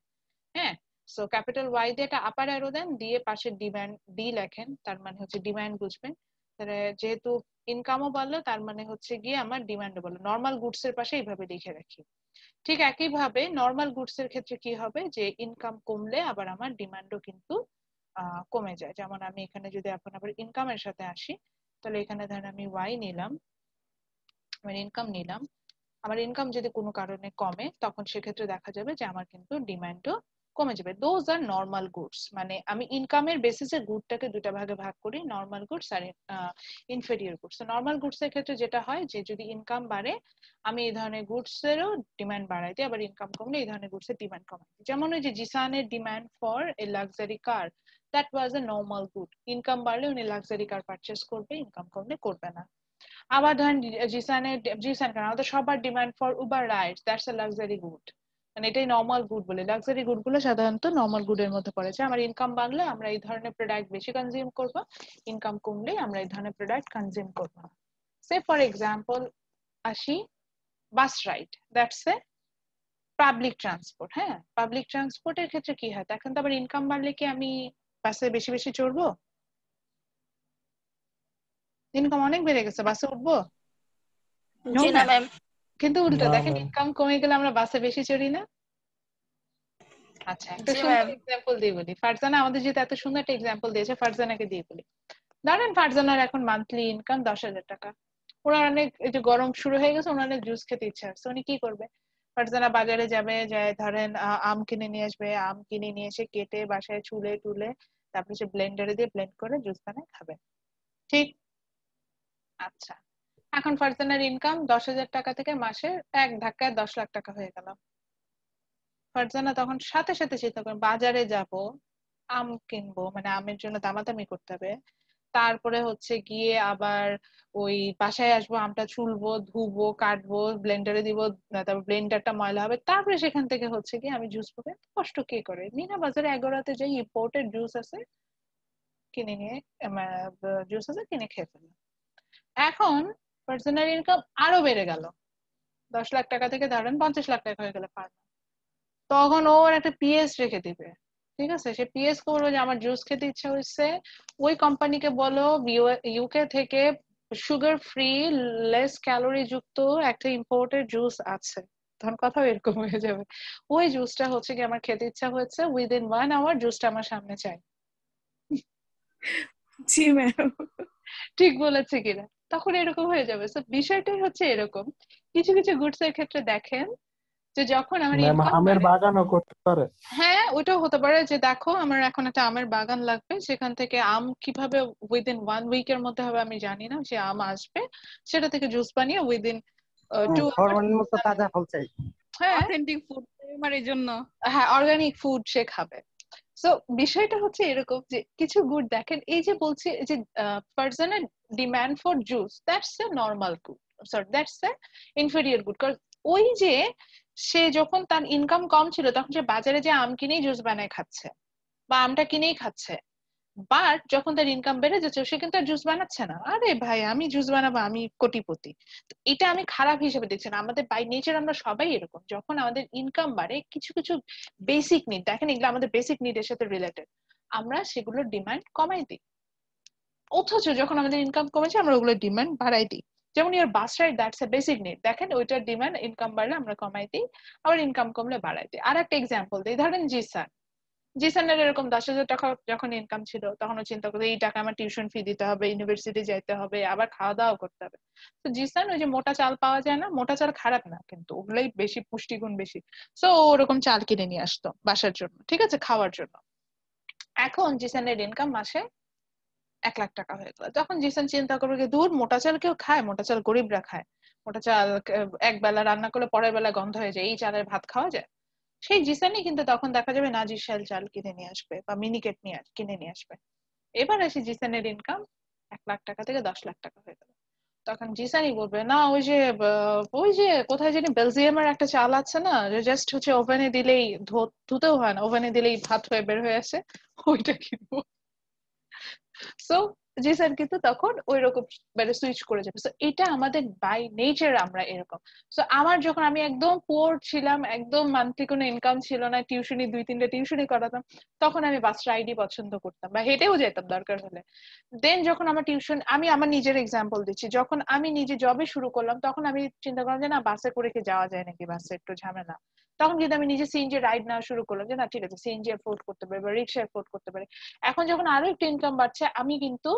হ্যাঁ, সো ক্যাপিটাল ওয়াই দিয়ে একটা আপার অ্যারো দেন, দিয়ে পাশে ডিমান্ড ডি লেখেন, তার মানে হচ্ছে ডিমান্ড বুঝবেন। তাহলে যেহেতু ইনকামও বাড়লো তার মানে হচ্ছে গিয়ে আমার ডিমান্ডও বাড়লো। নর্মাল গুডস এর পাশে এইভাবে লিখে রাখি। ঠিক একই ভাবে নর্মাল গুডস এর ক্ষেত্রে কি হবে, যে ইনকাম কমলে আবার আমার ডিমান্ডও কিন্তু কমে যায়। যেমন আমি এখানে যদি এখন আবার ইনকামের সাথে আসি, তাহলে এখানে ধরেন আমি ওয়াই নিলাম, আমার ইনকাম নিলাম, আমার ইনকাম যদি কোনো কারণে কমে তখন সেক্ষেত্রে দেখা যাবে যে আমার কিন্তু ডিমান্ডও কমে যাবে। দোজ আর নর্মাল গুডস, মানে আমি ইনকামের বেসিসে গুডটাকে দুটা ভাগে ভাগ করি, নর্মাল গুডস আর ইনফেরিয়র গুডস। নর্মাল গুডস এর ক্ষেত্রে যেটা হয় যে যদি ইনকাম বাড়ে আমি এই ধরনের গুডস এরও ডিমান্ড বাড়াই দিই, আবার ইনকাম কমলে এই ধরনের গুডস এর ডিমান্ড কমাই দিই। যেমন ওই যে জিসানের demand for a luxury car, that was a normal good. Income বাড়লে উনি লাক্সারি কার পারচেস করবে, ইনকাম কমলে করবে না। আবার ধরেন জিসান কেন, আমাদের সবার demand for Uber rides, that's a luxury good, মানে এটাই নর্মাল গুড বলে। লাক্সারি গুড গুলো সাধারণত নর্মাল গুডের মধ্যে পড়ে। যে আমার ইনকাম বাড়লে আমরা এই ধরনের প্রোডাক্ট বেশি কনজিউম করব, ইনকাম কমলে আমরা এই ধরনের প্রোডাক্ট কনজিউম করব না। সে ফর এক্সাম্পল আসি bus ride, that's a public transport. হ্যাঁ, পাবলিক ট্রান্সপোর্টের ক্ষেত্রে কি হয়, এখন তো আবার ইনকাম বাড়লে কি আমি বাসে বেশি বেশি চড়বো? ইনকাম অনেক বেড়ে গেছে, বাসে উঠবো? No, জি না ma'am. ম্যাম। কিন্তু উল্টো না দেখেন, ম্যাম, ইনকাম কমে গেলে আমরা বাসে বেশি চড়ি না? আচ্ছা, একটা জি সুন্দর ম্যাম। এক্সাম্পল দিয়ে বলি। ফারজানা আমাদের যেহেতু এত সুন্দর একটা এক্সাম্পল দিয়েছে, ফারজানাকে দিয়ে বলি। ধরেন ফারজানার এখন মান্থলি ইনকাম 10,000 টাকা। ওনার অনেক, এই যে গরম শুরু হয়ে গেছে, ওনার অনেক জুস খেতে ইচ্ছা আছে, উনি কি করবে? ফারজানা বাজারে যাবে, যায় ধরেন আম কিনে নিয়ে আসবে, আম কিনে নিয়ে এসে কেটে বাসায় ছুলে টুলে তারপরে সে ব্লেন্ডারে দিয়ে ব্লেন্ড করে জুস বানায় খাবে। ঠিক? আচ্ছা, এখন ফারজানার ইনকাম 10,000 টাকা থেকে মাসে এক ধাক্কায় 10 লাখ টাকা হয়ে গেল। ফারজানা তখন সাথে সাথে চিন্তা করেন বাজারে যাব, আম কিনবো, মানে আমের জন্য দামাদামি করতে হবে, তারপরে হচ্ছে গিয়ে আবার ওই বাসায় আসবো, আমটা ছুলবো, ধুবো, কাটবো, ব্লেন্ডারে দিব, তারপর ব্লেন্ডারটা ময়লা হবে, তারপরে সেখান থেকে হচ্ছে গিয়ে আমি জুস পাবো। এত কষ্ট কে করে? মিনা বাজারে এগারোতে যে ইম্পোর্টেড জুস আছে কিনে নিয়ে, জুস আছে কিনে খেয়ে ফেললাম। এখন পার্সোনাল ইনকাম আরো বেড়ে গেল, 10 লাখ টাকা থেকে ধরেন 50 লাখ টাকা হয়ে গেলে পার month। তখন ওর একটা পিএস রেখে দিবে, ঠিক আছে? সে পিএস করবে যে আমার জুস খেতে ইচ্ছা হয়েছে, ওই কোম্পানিকে বলো ইউকে থেকে সুগার ফ্রি, লেস ক্যালোরি যুক্ত একটা ইম্পোর্টেড জুস আছে, তখন কথা এরকম হয়ে যাবে। ওই জুসটা হচ্ছে কি আমার খেতে ইচ্ছা হয়েছে, উইদিন 1 hour জুসটা আমার সামনে চাই। জি ম্যাম। ঠিক বলেছে কিনা? তখন এরকম হয়ে যাবে। তো বিষয়টাই হচ্ছে এরকম, কিছু কিছু গুডস এর ক্ষেত্রে দেখেন যে যখন আমার ম্যাম ইনকাম আমের বাড়ে, বাগানও করতে পারে। হ্যাঁ ওইটাও হতে পারে যে দেখো আমার এখন একটা আমের বাগান লাগবে, সেখান থেকে আম কিভাবে উইদিন 1 উইকের মধ্যে হবে আমি জানি না, সে আম আসবে, সেটা থেকে জুস বানিয়ে উইদিন 2 hours। হরমোন মুক্ত তাজা ফল চাই। হ্যাঁ অথেন্টিক ফুড আমার এই জন্য। হ্যাঁ, অর্গানিক ফুড সে খাবে। সো বিষয়টা হচ্ছে এরকম যে কিছু গুড দেখেন, এই যে বলছি যে পার্সনের demand for juice, that's a normal good, sorry that's a inferior good. কারণ ওই যে সে যখন তার ইনকাম কম ছিল তখন সে বাজারে যে আম কিনেই জুস বানায় খাচ্ছে বা আমটা কিনেই খাচ্ছে, বাট যখন তার ইনকাম বেড়ে যাচ্ছে সে কিন্তু আর জুস বানাচ্ছে না। আরে ভাই আমি জুস বানাবো, আমি কোটিপতি। তো এটা আমি খারাপ হিসেবে দেখছি না, আমাদের বাই নেচার আমরা সবাই এরকম, যখন আমাদের ইনকাম বাড়ে কিছু কিছু বেসিক নিড, দেখেন এগুলো আমাদের বেসিক নিডের সাথে রিলেটেড, আমরা সেগুলোর ডিমান্ড কমাই দিই। অথচ যখন আমাদের ইনকাম কমেছে আমরা ওগুলোর ডিমান্ড বাড়াই দিই। যেমন ইয়ার bus ride, that's a basic need, দেখেন ওইটার ডিমান্ড ইনকাম বাড়লে আমরা কমাই দিই, আবার ইনকাম কমলে বাড়াই দিই। আর একটা এক্সাম্পল দিই, ধরেন জিসান, জিসানের এরকম 10,000 টাকা যখন ইনকাম ছিল তখন ও চিন্তা করতো এই টাকা আমার টিউশন ফি দিতে হবে, ইউনিভার্সিটি যাইতে হবে, আবার খাওয়া দাওয়া করতে হবে। তো জিসান ওই যে মোটা চাল পাওয়া যায় না, মোটা চাল খারাপ না কিন্তু ওগুলাই বেশি পুষ্টিগুণ বেশি, তো ওরকম চাল কিনে নিয়ে আসতো বাসার জন্য, ঠিক আছে, খাওয়ার জন্য। এখন জিসানের ইনকাম মাসে 1 লাখ টাকা হয়ে গেল, তখন জিসান চিন্তা করবে যে দূর, মোটা চাল কেউ খায়? মোটা চাল গরিবরা খায়, মোটা চাল এক বেলা রান্না করলে পরের বেলা গন্ধ হয়ে যায়, এই চালের ভাত খাওয়া যায়? সেই জিসানই কিন্তু তখন দেখা যাবে নাজিরশাইল চাল কিনে নিয়ে আসবে বা মিনিকেট কিনে নিয়ে আসবে। এবার আসি জিসানের ইনকাম 1 লাখ টাকা থেকে 10 লাখ টাকা হয়ে গেল, তখন জিসানই বলবে না ওই যে কোথায় জানি বেলজিয়ামের একটা চাল আছে না, জাস্ট হচ্ছে ওভেনে দিলেই, ধুতেও হয় না, ওভেনে দিলেই ভাত হয়ে বের হয়ে আসে, ওইটা কিনবো। সো জিসান কিন্তু তখন ওই রকম মানে সুইচ করে যাবে। সো এটা আমাদের বাই নেচার আমরা এরকম। সো আমার যখন আমি একদম পুয়ার ছিলাম, একদম মান্থলি কোনো ইনকাম ছিল না, টিউশনি 2-3টা টিউশনি করাতাম, তখন আমি বাস রাইডই পছন্দ করতাম বা হেঁটেও যেতাম দরকার হলে। দেন যখন আমার টিউশন, আমি আমার নিজের এক্সাম্পল দিচ্ছি, যখন আমি নিজে জবে শুরু করলাম তখন আমি চিন্তা করলাম যে না বাসে করে কি যাওয়া যায় নাকি, বাসে একটু ঝামেলা। তখন কিন্তু আমি নিজে সিএনজি রাইড নেওয়া শুরু করলাম যে না ঠিক আছে সিএনজি এফোর্ড করতে পারি বা রিক্সা এফোর্ড করতে পারি। এখন যখন আরো একটু ইনকাম বাড়ছে আমি কিন্তু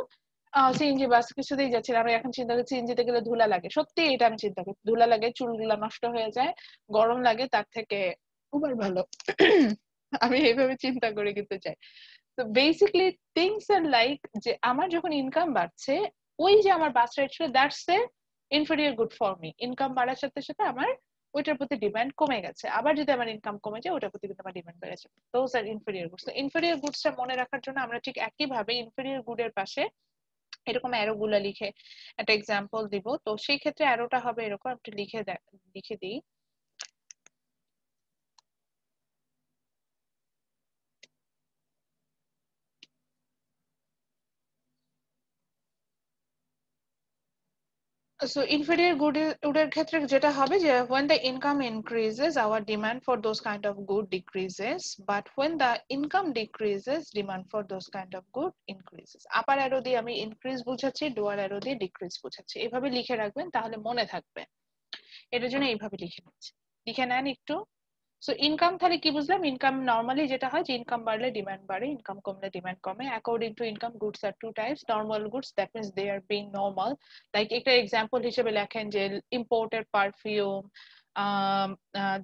সিএনজি বাস কিছুতেই যাচ্ছিলাম, আমি এখন চিন্তা করছি সিএনজি তে গেলে ধুলা লাগে, সত্যি এটা আমি চিন্তা করি, ধুলা লাগে, চুলগুলা নষ্ট হয়ে যায়, গরম লাগে, তার থেকে উবার ভালো। আমি এইভাবে চিন্তা করে কিন্তু চাই। তো বেসিকলি থিংস আর লাইক যে আমার যখন ইনকাম বাড়ছে, ওই যে আমার বাস রাইড ছিল, that's a inferior good for me. Income বাড়ার সাথে সাথে আমার ওইটার প্রতি ডিমান্ড কমে গেছে, আবার যদি আমার ইনকাম কমে যায় ওটার প্রতি কিন্তু আমার ডিমান্ড বেড়েছে। Those are inferior goods. তো ইনফেরিয়র গুডসটা মনে রাখার জন্য আমরা ঠিক একইভাবে ইনফেরিয়র গুডের পাশে এরকম অ্যারো গুলা লিখে একটা এক্সাম্পল দিব। তো সেই ক্ষেত্রে অ্যারোটা হবে এরকম, একটু লিখে দিই। So inferior good এর ক্ষেত্রে যেটা হবে যে when the income increases our demand for those kind of good decreases, but when the income decreases demand for those kind of good increases. Upper arrow দিয়ে আমি ইনক্রিজ বুঝাচ্ছি, লোয়ার অ্যারো দিয়ে ডিক্রিজ বুঝাচ্ছি, এভাবে লিখে রাখবেন তাহলে মনে থাকবে। এটার জন্য এইভাবে লিখে নিচ্ছি, লিখে নেন একটু। সো ইনকাম তাহলে কি বুঝলাম, ইনকাম নর্মালি যেটা হয় যে ইনকাম বাড়লে ডিমান্ড বাড়ে, ইনকাম কমলে ডিমান্ড কমে। According to income goods are two types, normal goods that means they are being normal, like একটা এক্সাম্পল হিসেবে লেখেন যে imported perfume,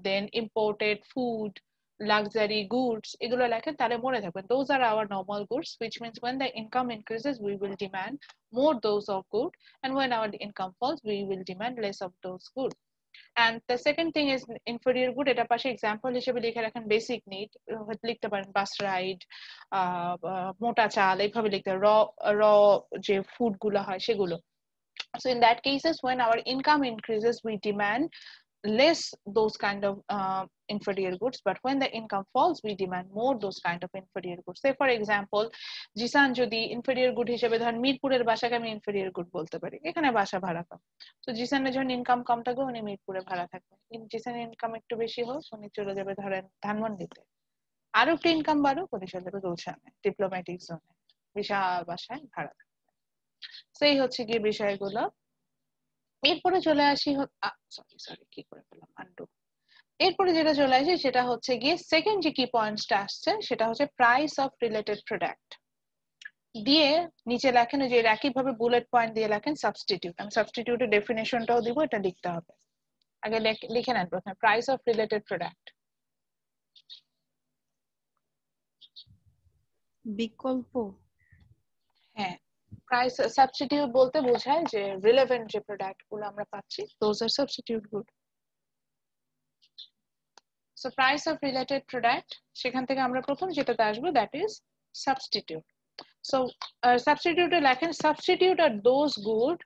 then imported food, luxury goods, এগুলো লেখেন তাহলে মনে থাকবেন those are our normal goods, which means when the income increases we will demand more those of good, and when our income falls we will demand less of those good. And the second thing is inferior good, এটা পাশে এক্সাম্পল হিসেবে লিখে রাখেন বেসিক নিড, লিখতে পারেন বাস রাইড, মোটা চাল, এইভাবে লিখতে র র যে ফুড গুলো হয় সেগুলো. So in that cases, when our income increases, we demand less those kind of inferior goods, but when the income falls, we demand more those kind of inferior goods. Say for example, Jisan যদি inferior good হিসেবে ধরেন মিরপুরের বাসাকে আমি inferior good বলতে পারি, এখানে বাসা ভাড়া কম, তো জিসানের যখন ইনকাম কম থাকবে উনি মিরপুরে ভাড়া থাকবে, জিসানের ইনকাম একটু বেশি হোক উনি চলে যাবে ধরেন ধানমন্ডিতে, আরো একটু ইনকাম বাড়ুক উনি চলে যাবে গুলশানে ডিপ্লোম্যাটিক জোনে, বিশাল বাসায় ভাড়া থাকবে. সেই হচ্ছে গিয়ে বিষয়গুলো. এরপরে চলে আসি সরি কি করে বললাম আন্ডু. এরপরে যেটা চলে আসে সেটা হচ্ছে গিয়ে সেকেন্ড যে কি পয়েন্টসটা আসছে সেটা হচ্ছে প্রাইস অফ রিলেটেড প্রোডাক্ট দিয়ে নিচে লেখেন, যে একই ভাবে বুলেট পয়েন্ট দিয়ে লেখেন সাবস্টিটিউট. আমি সাবস্টিটিউটের ডেফিনেশনটাও দিব, এটা লিখতে হবে. আগে লিখে নেন প্রথমে প্রাইস অফ রিলেটেড প্রোডাক্ট. বিকল্প, হ্যাঁ, প্রাইস সাবস্টিটিউট বলতে বোঝায় যে রিলেভেন্ট যে প্রোডাক্ট গুলো আমরা পাচ্ছি those are substitute good. So price of related product, সেখান থেকে আমরা প্রথম যেটাতে আসবো দ্যাট ইজ সাবস্টিটিউট. সো সাবস্টিটিউটে লেখেন সাবস্টিটিউট আর দোজ গুড,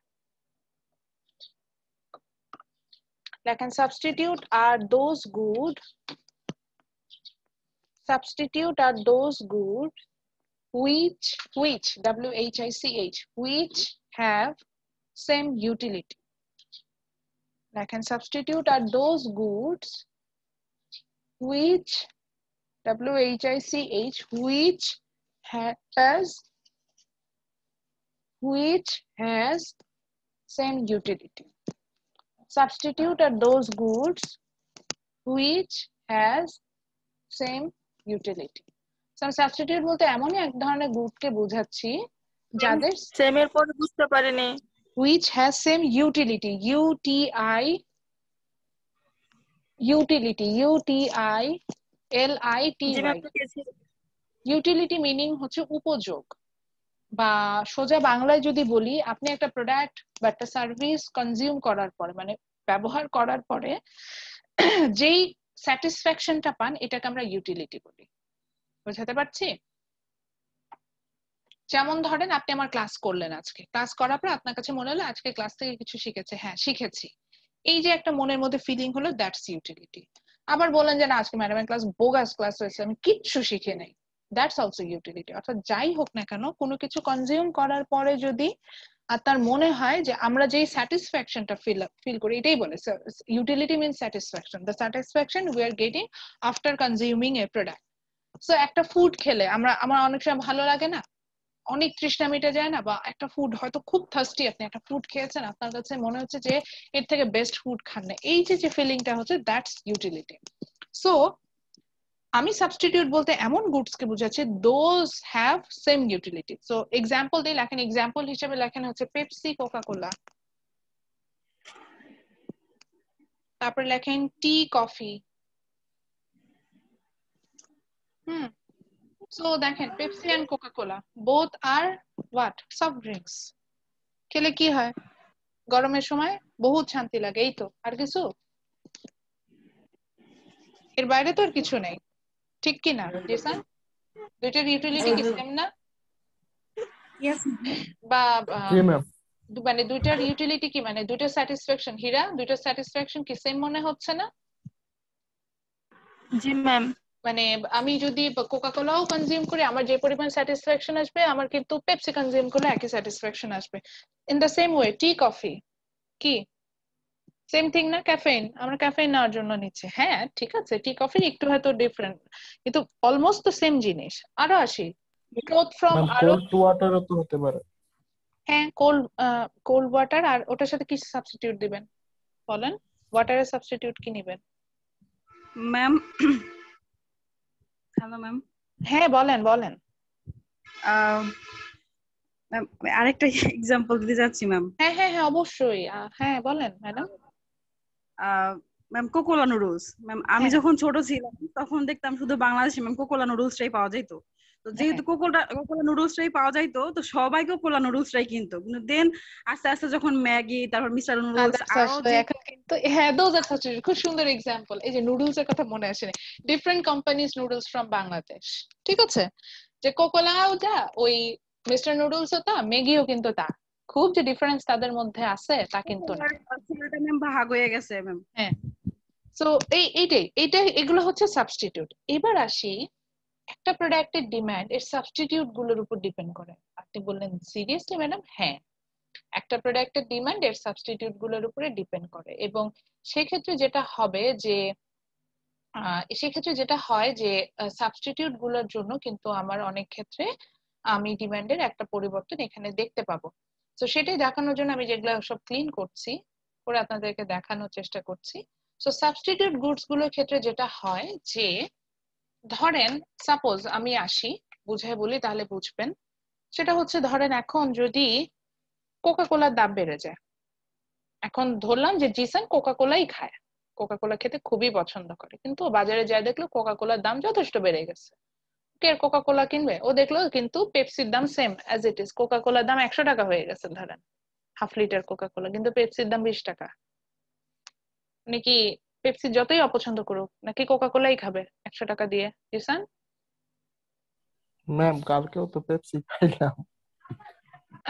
লেখেন substitute are those good, substitute are those good which which which have same utility. Like substitute are those goods which which has same utility. Substitute are those goods which has same utility. Substitute বলতে এমনই এক ধরনের গুডকে বোঝাচ্ছি যাদের সেম এর পরে বুঝতে পারিনি which has same utility, utility utility meaning হচ্ছে উপযোগ, বা সোজা বাংলায় যদি বলি আপনি একটা প্রোডাক্ট বা একটা সার্ভিস কনজিউম করার পরে মানে ব্যবহার করার পরে যেই স্যাটিসফ্যাকশনটা পান এটাকে আমরা ইউটিলিটি বলি. বুঝাতে পারছি? যেমন ধরেন আপনি আমার ক্লাস করলেন, আজকে ক্লাস করার পর আপনার কাছে মনে হলো আজকে ক্লাস থেকে কিছু শিখেছে, হ্যাঁ শিখেছি, এই যে একটা মনের মধ্যে ফিলিং হলো দ্যাটস ইউটিলিটি. আবার বলেন যে না আজকে ম্যাডামের ক্লাস বোগাস ক্লাস হয়েছে, আমি কিচ্ছু শিখে নাই, দ্যাটস অলসো ইউটিলিটি. অর্থাৎ যাই হোক না কেন কোনো কিছু কনজিউম করার পরে যদি আর তার মনে হয় যে আমরা যেই স্যাটিসফ্যাকশনটা ফিল করি এটাই বলে utility means satisfaction, the satisfaction we are getting after consuming A product. So একটা ফুড খেলে আমার অনেক সময় ভালো লাগে না, অনেক তৃষ্ণা মিটে যায় না, বা একটা ফুড হয়তো খুব থার্স্টি, আপনি একটা ফুড খেয়েছেন আপনার কাছে মনে হচ্ছে যে এর থেকে বেস্ট ফুড খান না, এই যে ফিলিংটা হচ্ছে দ্যাটস ইউটিলিটি. সো আমি সাবস্টিটিউট বলতে এমন গুডস কে বোঝাচ্ছি those have same utility. So example দিয়ে লেখেন, এক্সাম্পল হিসেবে লেখেন হচ্ছে পেপসি, কোকা কোলা, তারপর লেখেন টি, কফি. So দেখেন Pepsi and Coca Cola both are what? Soft drinks. খেলে কি হয়? গরমের সময় বহুত শান্তি লাগে, এই তো, আর কিছু এর বাইরে তো আর কিছু নেই, ঠিক কি না জেসান? দুইটার ইউটিলিটি কি সেম না? বা জি ম্যাম। মানে দুইটার ইউটিলিটি কি, মানে দুইটার স্যাটিসফ্যাকশন, হীরা দুইটার স্যাটিসফ্যাকশন কি সেম মনে হচ্ছে না? জি ম্যাম। মানে আমি যদি কোকা কোলাও কনজিউম করি আমার যে পরিমাণ স্যাটিসফ্যাকশন আসবে আমার কিন্তু পেপসি কনজিউম করলে একই স্যাটিসফ্যাকশন আসবে. In the same way T, coffee কি সেম থিং না? ক্যাফেইন আমরা ক্যাফেইন নেওয়ার জন্য নিচ্ছি, হ্যাঁ ঠিক আছে, টি কফি একটু হয়তো ডিফারেন্ট কিন্তু অলমোস্ট দ্য সেম জিনিস. আরো আসি ক্লোথ ফ্রম, আরো কোল্ড ওয়াটারও তো হতে পারে। হ্যাঁ কোল্ড ওয়াটার, আর ওটার সাথে কি সাবস্টিটিউট দিবেন বলেন? ওয়াটারের সাবস্টিটিউট কি নেবেন ম্যাম? Hello ma'am. হ্যাঁ বলেন বলেন। ম্যাম আরেকটা এক্সাম্পল দিতে যাচ্ছি ম্যাম। হ্যাঁ হ্যাঁ হ্যাঁ অবশ্যই, হ্যাঁ বলেন madam. Ma'am Kokola noodles, ma'am আমি যখন ছোট ছিলাম তখন দেখতাম শুধু বাংলাদেশে ম্যাম কোকোলা নুডলসটাই পাওয়া যেত, তো যেহেতু কোকোলা নুডলসটাই পাওয়া যাইতো তো সবাই কোকোলা নুডলসটাই কিনতো, কিন্তু দেন আস্তে আস্তে যখন ম্যাগি, তারপর মিস্টার নুডলস, আরো তো হ্যাঁ, দোজ আর সাবস্টিটিউট খুব সুন্দর এক্সাম্পল। এই যে নুডলস এর কথা মনে আসেনি, different companies noodles from Bangladesh, ঠিক আছে? যে কোকোলাও যা, ওই মিস্টার নুডলসও তা, ম্যাগিও কিন্তু তা। খুব যে ডিফারেন্স তাদের মধ্যে আছে তা কিন্তু না। ছেলেটা ম্যাম ভাগ হয়ে গেছে ম্যাম। হ্যাঁ, সো এইটাই এগুলো হচ্ছে সাবস্টিটিউট। এবার আসি, একটা প্রোডাক্টের ডিমান্ড এর সাবস্টিটিউট গুলোর উপর ডিপেন্ড করে। আপনি বললেন সিরিয়াসলি ম্যাডাম? হ্যাঁ, একটা প্রোডাক্টের ডিমান্ড এর সাবস্টিটিউট গুলোর উপরে ডিপেন্ড করে। এবং সেক্ষেত্রে যেটা হবে যে সেক্ষেত্রে যেটা হয় যে সাবস্টিটিউট গুলোর জন্য কিন্তু আমার অনেক ক্ষেত্রে আমি ডিমান্ডের একটা পরিবর্তন এখানে দেখতে পাবো। তো সেটাই দেখানোর জন্য আমি যেগুলো সব ক্লিন করছি করে আপনাদেরকে দেখানোর চেষ্টা করছি। তো সাবস্টিটিউট গুডস গুলোর ক্ষেত্রে যেটা হয় যে, ধরেন সাপোজ আমি আসি, বুঝাই বলি তাহলে বুঝবেন। সেটা হচ্ছে ধরেন এখন যদি কোকা কোলার দাম বেড়ে যায়, এখন ধরলাম যে জিসান কোকা কোলাই খায়, কোকা কোলা খেতে খুবই পছন্দ করে, কিন্তু ও বাজারে যায় দেখলো কোকা কোলার দাম যথেষ্ট বেড়ে গেছে। কে কোকা কোলা কিনবে? ও দেখলো কিন্তু পেপসির দাম সেম অ্যাজ ইট ইজ, কোকা কোলার দাম 100 টাকা হয়ে গেছে ধরেন, হাফ লিটার কোকা কোলা, কিন্তু পেপসির দাম 20 টাকা। নাকি পেপসি যতই অপছন্দ করুক নাকি কোকা কোলাই খাবে 100 টাকা দিয়ে জিসান? ম্যাম কালকেও তো পেপসি খাইলাম।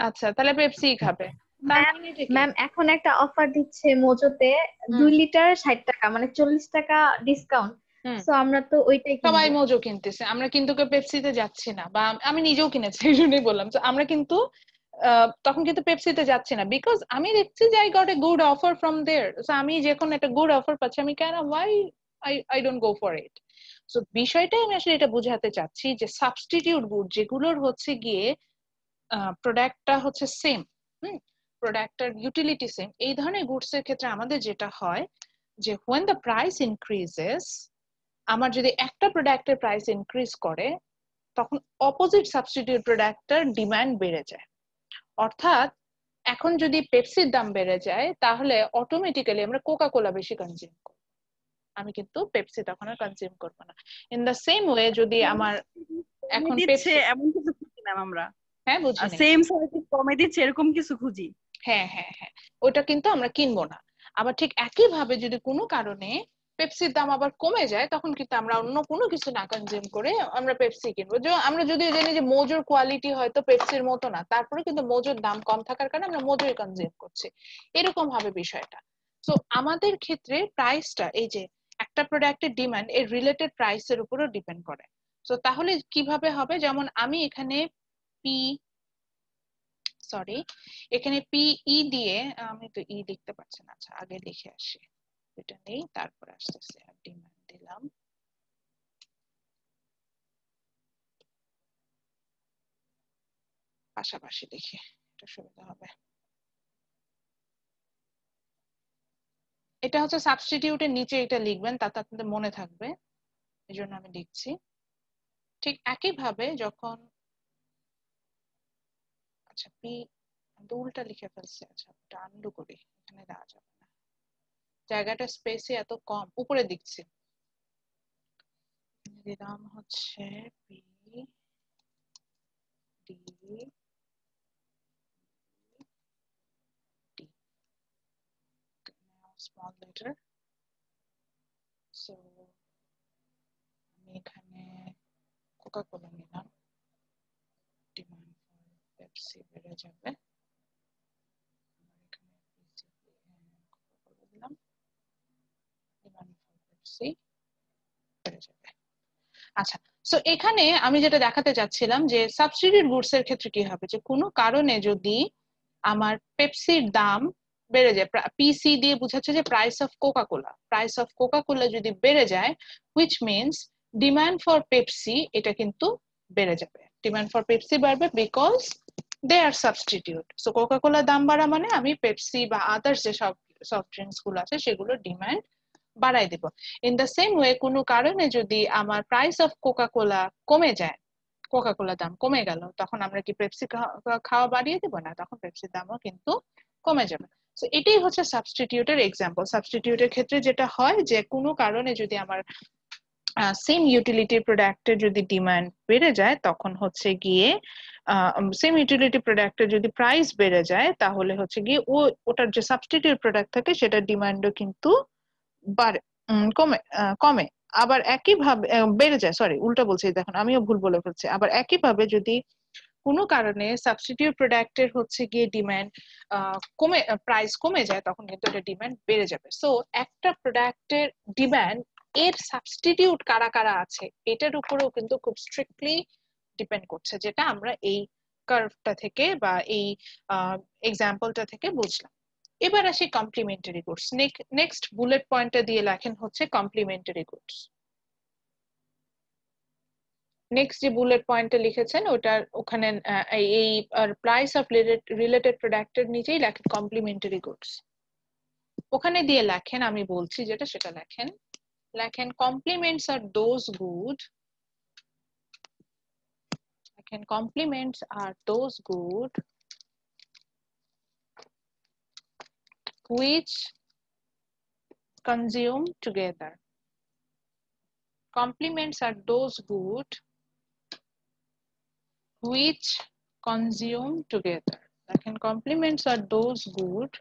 আচ্ছা, তাহলে পেপসি খাবে। তার ম্যাম মানে এটা কি? ম্যাম এখন একটা অফার দিচ্ছে মোজোতে, হুম 2 লিটার 60 টাকা, মানে 40 টাকা ডিসকাউন্ট। হুম সো আমরা তো ওইটাই সবাই কিনবো। মোজো কিনতেছে, আমরা কিন্তু কেউ পেপসিতে যাচ্ছি না, বা আমি নিজেও কিনেছি এই জন্যই বললাম। তো আমরা কিন্তু তখন কিন্তু পেপসিতে যাচ্ছি না, বিকজ আমি দেখছি যে I got a good offer from there. So আমি যখন একটা গুড অফার পাচ্ছি, আমি কেন why I don't go for it. So বিষয়টাই আমি আসলে এটা বুঝাতে চাচ্ছি যে সাবস্টিটিউট গুড যেগুলোর হচ্ছে গিয়ে প্রোডাক্টটা হচ্ছে সেম, প্রোডাক্টটার ইউটিলিটি সেম, এই ধরনের গুডস এর ক্ষেত্রে আমাদের যেটা হয় যে when the price increases, আমার যদি একটা প্রোডাক্টের প্রাইস ইনক্রিজ করে, তখন অপোজিট সাবস্টিটিউট প্রোডাক্টটার ডিমান্ড বেড়ে যায়। অর্থাৎ এখন যদি পেপসির দাম বেড়ে যায়, তাহলে অটোমেটিক্যালি আমরা কোকা কোলা বেশি কনজিউম করব, আমি কিন্তু পেপসি তখন আর কনজিউম করবো না। ইন দ্য সেম ওয়ে যদি আমার এখন দিচ্ছে পেপসি, এমন কিছু খুঁজি ম্যাম আমরা, হ্যাঁ বুঝিনি, সেম সার্ভিস কমে দিচ্ছে এরকম কিছু খুঁজি। হ্যাঁ হ্যাঁ হ্যাঁ, ওটা কিন্তু আমরা কিনবো না। আবার ঠিক একই ভাবে যদি কোনো কারণে পেপসির দাম আবার কমে যায়, তখন কিন্তু আমরা অন্য কোনো কিছু না কনজিউম করে আমরা পেপসি কিনবো। যে আমরা যদিও জানি যে মোজোর কোয়ালিটি হয়তো পেপসির মতো না, তারপরে কিন্তু মোজোর দাম কম থাকার কারণে আমরা মোজোই কনজিউম করছি, এরকম হবে বিষয়টা। তো আমাদের ক্ষেত্রে প্রাইসটা, এই যে একটা প্রোডাক্টের ডিমান্ড এর রিলেটেড প্রাইসের উপরও ডিপেন্ড করে। তো তাহলে কিভাবে হবে, যেমন আমি এখানে পি সরি এখানে পিই দিয়ে, আমি তো ই লিখতে পারছি না, আচ্ছা আগে লিখে আসি, এটা নেই তারপর আসতেছে, ডিমান্ড দিলাম, পাশাপাশি লিখে এটা সুবিধা হবে। এটা হচ্ছে সাবস্টিটিউটের নিচে এটা লিখবেন, তাতে আপনাদের মনে থাকবে, এই জন্য আমি লিখছি। ঠিক একই ভাবে যখন, আচ্ছা পি উল্টা লিখে ফেলছে, আচ্ছা ওটা আনডু করি, এখানে দেওয়া যাবে না, জায়গাটা স্পেসে এত কম, উপরে দিচ্ছি, দিলাম হচ্ছে P D small letter. So আমি এখানে কোকা কোলা নিলাম, ডিমান্ড ফর পেপসি বেড়ে যাবে, এখানে কোকা কোলা দিলাম, ডিমান্ড ফর পেপসি বেড়ে যাবে। আচ্ছা, সো এখানে আমি যেটা দেখাতে চাচ্ছিলাম যে সাবস্টিটিউট গুডস এর ক্ষেত্রে কি হবে, যে কোনো কারণে যদি আমার পেপসির দাম বেড়ে যায়, পিসি দিয়ে বোঝাচ্ছে যে price of Coca Cola, price of Coca Cola যদি বেড়ে যায়, which means demand for Pepsi এটা কিন্তু বেড়ে যাবে, ডিমান্ড ফর পেপসি বাড়বে, because they are substitute. So কোকা কোলার দাম বাড়া মানে আমি পেপসি বা আদার্স যে সব সফট ড্রিঙ্কস গুলো আছে সেগুলোর ডিমান্ড বাড়াই দেব। ইন দ্য সেম ওয়ে কোনো কারণে যদি আমার প্রাইস অফ কোকা কোলা কমে যায়, কোকা কোলার দাম কমে গেল, তখন আমরা কি পেপসি খাওয়া বাড়িয়ে দেবো না, তখন পেপসির দামও কিন্তু কমে যাবে। তো এটাই হচ্ছে সাবস্টিটিউটের এক্সাম্পল। সাবস্টিটিউটের ক্ষেত্রে যেটা হয় যে কোনো কারণে যদি আমার সেম ইউটিলিটি প্রোডাক্টের যদি ডিমান্ড বেড়ে যায় তখন হচ্ছে গিয়ে সেম ইউটিলিটি প্রোডাক্টের যদি প্রাইস বেড়ে যায় তাহলে হচ্ছে গিয়ে ওটার যে সাবস্টিটিউট প্রোডাক্ট থাকে সেটার ডিমান্ডও কিন্তু বাড়ে, কমে। আবার একইভাবে বেড়ে যায়, সরি উল্টা বলছি, দেখুন আমিও ভুল বলে ফেলছি। আবার একইভাবে যদি কোনো কারণে সাবস্টিটিউট প্রোডাক্টের হচ্ছে গিয়ে ডিমান্ড কমে, প্রাইস কমে যায়, তখন কিন্তু এটা ডিমান্ড বেড়ে যাবে। সো একটা প্রোডাক্টের ডিমান্ড এর সাবস্টিটিউট কারা কারা আছে এটার উপরেও কিন্তু খুব স্ট্রিক্টলি ডিপেন্ড করছে, যেটা আমরা এই কার্ভটা থেকে বা এই এক্সাম্পলটা থেকে বুঝলাম। এবার আসি কমপ্লিমেন্টারি গুডস। নেক্সট বুলেট পয়েন্টটা দিয়ে লেখেন হচ্ছে কমপ্লিমেন্টারি গুডস। নেক্সট যে বুলেট পয়েন্টটা লিখেছেন ওটার ওখানে এই প্রাইস অফ রিলেটেড প্রোডাক্টের নিচেই লেখেন কমপ্লিমেন্টারি গুডস। ওখানে দিয়ে লেখেন, আমি বলছি যেটা সেটা লেখেন compliments are those good, compliments are those good which consume together. Compliments are those good which consume together. Compliments are those good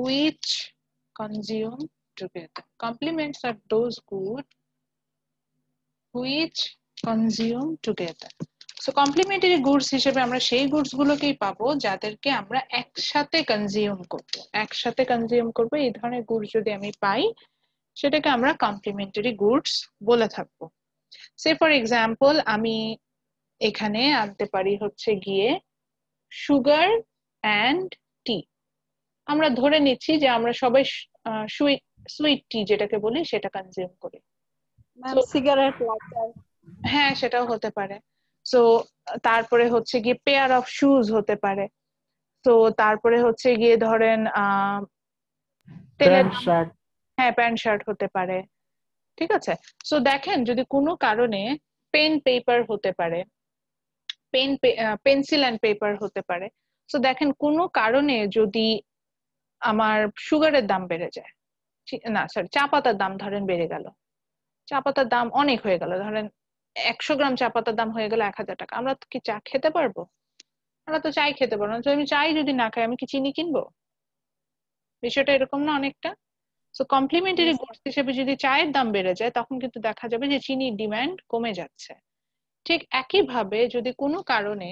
which consume together. Compliments are those good which consume together. So complementary goods হিসেবে আমরা সেই গুডস গুলোকেই পাবো যাদেরকে আমরা একসাথে কনজিউম করবো। এই ধরনের গুডস যদি আমি পাই সেটাকে আমরা কমপ্লিমেন্টারি গুডস বলে থাকবো। সে ফর এক্সাম্পল আমি এখানে আনতে পারি হচ্ছে গিয়ে সুগার অ্যান্ড টি। আমরা ধরে নিচ্ছি যে আমরা সবাই সুইট টি যেটাকে বলি সেটা কনজিউম করি। সিগারেট, হ্যাঁ সেটাও হতে পারে। সো তারপরে হচ্ছে গিয়ে পেয়ার অফ শুজ হতে পারে। তো তারপরে হচ্ছে গিয়ে ধরেন প্যান্ট শার্ট, হ্যাঁ প্যান্ট শার্ট হতে পারে। ঠিক আছে, সো দেখেন যদি কোনো কারণে পেন পেপার হতে পারে, পেন্সিল অ্যান্ড পেপার হতে পারে। সো দেখেন কোনো কারণে যদি আমার সুগারের দাম বেড়ে যায়, না সরি চা পাতার দাম ধরেন বেড়ে গেল, চা পাতার দাম অনেক হয়ে গেল, ধরেন 100 গ্রাম চা পাতার দাম হয়ে গেল 1000 টাকা, আমরা কি চা খেতে পারবো? আমরা তো চাই খেতে পারবো না। তো আমি চাই যদি না খাই আমি কি চিনি কিনবো? বিষয়টা এরকম না অনেকটা। সো কমপ্লিমেন্টারি গুডস হিসেবে যদি চায়ের দাম বেড়ে যায় তখন কিন্তু দেখা যাবে যে চিনির ডিমান্ড কমে যাচ্ছে। ঠিক একইভাবে যদি কোনো কারণে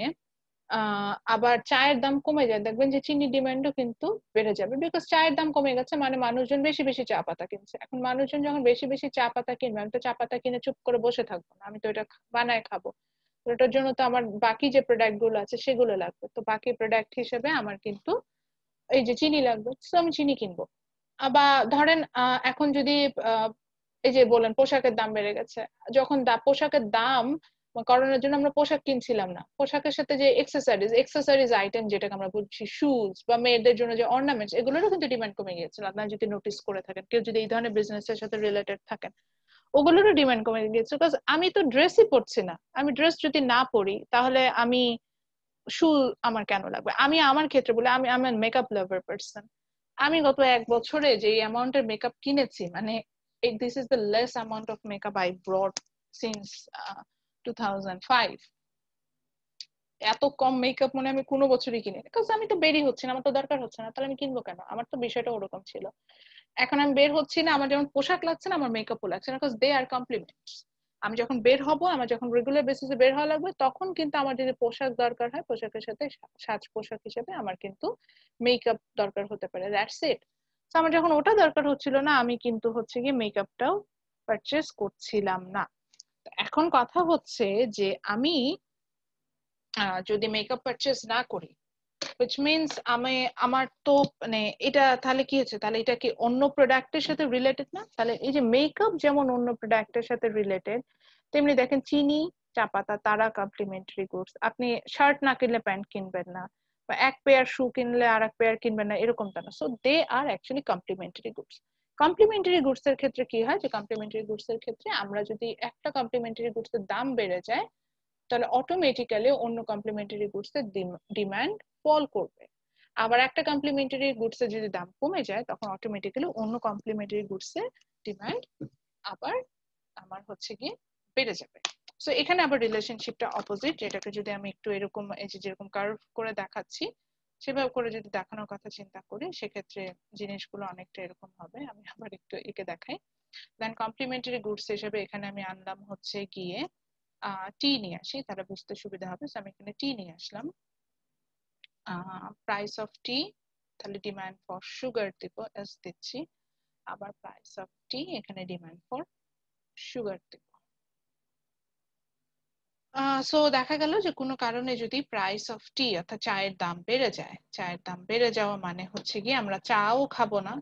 আবার চায়ের দাম কমে যায় দেখবেন যে চিনির ডিমান্ডও কিন্তু বেড়ে যাবে, বিকজ চায়ের দাম কমে গেছে মানে মানুষজন বেশি বেশি চা পাতা কিনছে। এখন মানুষজন যখন বেশি বেশি চা পাতা কিনবে, আমি তো চা পাতা কিনে চুপ করে বসে থাকবো না, আমি তো এটা বানায় খাবো। ওটার জন্য তো আমার বাকি যে প্রোডাক্ট গুলো আছে সেগুলো লাগবে। তো বাকি প্রোডাক্ট হিসেবে আমার কিন্তু এই যে চিনি লাগবে, তো আমি চিনি কিনবো। আবার ধরেন এখন যদি এই যে বলেন পোশাকের দাম বেড়ে গেছে, যখন পোশাকের দাম করানোর জন্য আমরা পোশাক কিনছিলাম না, পোশাকের সাথে যে এক্সেসরিজ আইটেম যেটাকে আমরা বলছি শুজ বা মেয়েদের জন্য যে অর্নামেন্টস, এগুলোরও কিন্তু ডিমান্ড কমে গিয়েছিল। আপনারা যদি নোটিস করে থাকেন, কেউ যদি এই ধরনের বিজনেস এর সাথে রিলেটেড থাকেন, ওগুলোরও ডিমান্ড কমে গিয়েছে। বিকজ আমি তো ড্রেসই পরছি না, আমি ড্রেস যদি না পরি তাহলে আমি শু আমার কেন লাগবে? আমি আমার ক্ষেত্রে বলে আমি আমার মেকআপ লাভার পার্সন, আমি গত 1 বছরে যে অ্যামাউন্টের মেকআপ কিনেছি, মানে this is the less amount of makeup I brought since 2005। এত কম মেকআপ মনে আমি কোনো বছরই কিনি, বিকজ আমি তো বেরই হচ্ছে না, আমার তো দরকার হচ্ছে না, তাহলে আমি কিনবো কেন? আমার তো বিষয়টা ওরকম ছিল। এখন আমি বের হচ্ছি না, আমার যেমন পোশাক লাগছে না আমার মেকআপও লাগছে না, বিকজ দে আর কমপ্লিমেন্টস। আমি যখন বের হব, আমার যখন রেগুলার বেসিসে বের হওয়া লাগবে, তখন কিন্তু আমার যদি পোশাক দরকার হয়, পোশাকের সাথে সাজ পোশাক হিসেবে আমার কিন্তু মেকআপ দরকার হতে পারে, দ্যাটস ইট। তো আমার যখন ওটা দরকার হচ্ছিল না, আমি কিন্তু হচ্ছে গিয়ে মেকআপটাও পারচেস করছিলাম না। এখন কথা হচ্ছে যে আমি যদি মেকআপ পারচেস না করি, which means আমার তো মানে এটা তাহলে কি হচ্ছে, তাহলে এটা কি অন্য প্রোডাক্টের সাথে রিলেটেড না? তাহলে এই যে মেকআপ যেমন অন্য প্রোডাক্টের সাথে রিলেটেড, তেমনি দেখেন চিনি, চা পাতা তারা কমপ্লিমেন্টারি গুডস। আপনি শার্ট না কিনলে প্যান্ট কিনবেন না, বা এক পেয়ার শু কিনলে আর এক পেয়ার কিনবেন না, এরকম তা না। So they are actually complementary goods. Complementary goods এর ক্ষেত্রে কি হয়, যে কমপ্লিমেন্টারি গুডস এর ক্ষেত্রে আমরা যদি একটা কমপ্লিমেন্টারি গুডস এর দাম বেড়ে যায়, তাহলে অটোমেটিক্যালি অন্য কমপ্লিমেন্টারি গুডস এর ডিমান্ড ফল করবে। আবার একটা কমপ্লিমেন্টারি গুডস এর যদি দাম কমে যায়, তখন অটোমেটিক্যালি অন্য কমপ্লিমেন্টারি গুডস এর ডিমান্ড আবার আমার হচ্ছে গিয়ে বেড়ে যাবে। সো এখানে আবার রিলেশনশিপটা অপোজিট, যেটাকে যদি আমি একটু এরকম এই যে যেরকম কার্ভ করে দেখাচ্ছি সেভাবে করে যদি দেখানোর কথা চিন্তা করি, সেক্ষেত্রে জিনিসগুলো অনেকটা এরকম হবে। আমি আবার একটু একে দেখাই। দেন কমপ্লিমেন্টারি গুডস হিসেবে এখানে আমি আনলাম হচ্ছে গিয়ে টি নিয়ে আসি, তাহলে বুঝতে সুবিধা হবে। আমি এখানে টি নিয়ে আসলাম, প্রাইস অফ টি, তাহলে ডিমান্ড ফর সুগার দিব, এস দিচ্ছি, আবার প্রাইস অফ টি, এখানে ডিমান্ড ফর সুগার দিব। সো দেখা গেল যে কোনো কারণে যদি প্রাইস অফ টি অর্থাৎ চায়ের দাম বেড়ে যায়, চায়ের দাম বেড়ে যাওয়া মানে হচ্ছে গিয়ে আমরা চাও খাবো না,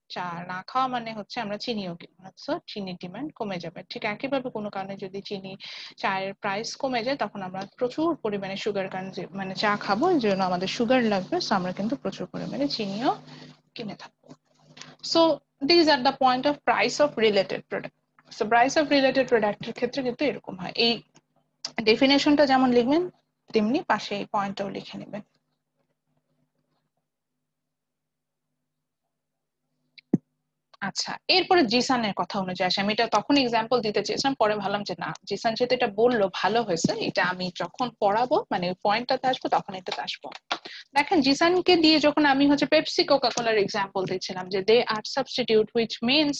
চা না খাওয়া মানে হচ্ছে আমরা চিনিও কিনবো না, সো চিনির ডিমান্ড কমে যাবে। ঠিক একইভাবে কোনো কারণে যদি চায়ের প্রাইস কমে যায়, তখন আমরা প্রচুর পরিমাণে সুগার মানে চা খাবো, এই জন্য আমাদের সুগার লাগবে, সো আমরা কিন্তু প্রচুর পরিমাণে চিনিও কিনে থাকবো। So this are the point of price of related product. So price of related প্রোডাক্টের ক্ষেত্রে কিন্তু এরকম হয়, এই ডেফিনেশনটা যেমন লিখবেন তেমনি পাশে এই পয়েন্টটাও লিখে নেবেন। আচ্ছা, এরপরে জিসানের কথা অনুযায়ী আসি। আমি এটা তখন এক্সাম্পল দিতে চেয়েছিলাম, পরে ভাবলাম যে না, জিসান যেহেতু এটা বললো ভালো হয়েছে, এটা আমি যখন পড়াবো মানে ওই পয়েন্টটাতে আসবো তখন এটাতে আসবো। দেখেন জিসানকে দিয়ে যখন আমি হচ্ছে পেপসি কোকা কোলার এক্সাম্পল দিচ্ছিলাম যে দে আর সাবস্টিটিউট, হুইচ মিনস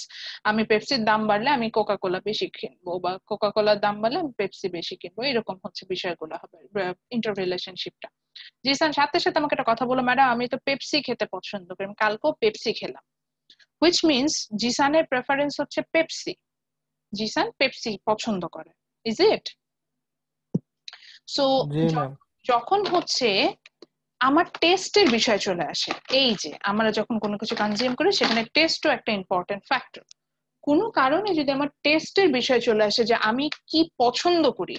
আমি পেপসির দাম বাড়লে আমি কোকা কোলা বেশি কিনবো, বা কোকা কোলার দাম বাড়লে আমি পেপসি বেশি কিনবো, এরকম হচ্ছে বিষয়গুলো হবে ইন্টার রিলেশনশিপটা। জিসান সাথে সাথে আমাকে একটা কথা বললো, ম্যাডাম আমি তো পেপসি খেতে পছন্দ করি, আমি কালকেও পেপসি খেলাম, which means জিসানের প্রেফারেন্স হচ্ছে পেপসি, জিসান পেপসি পছন্দ করে, is it? So G ma'am. যখন হচ্ছে আমার টেস্টের বিষয় চলে আসে, এই যে আমরা যখন কোনো কিছু কনজিউম করি সেখানে টেস্টও একটা ইম্পর্টেন্ট ফ্যাক্টর। কোনো কারণে যদি আমার টেস্টের বিষয় চলে আসে যে আমি কি পছন্দ করি,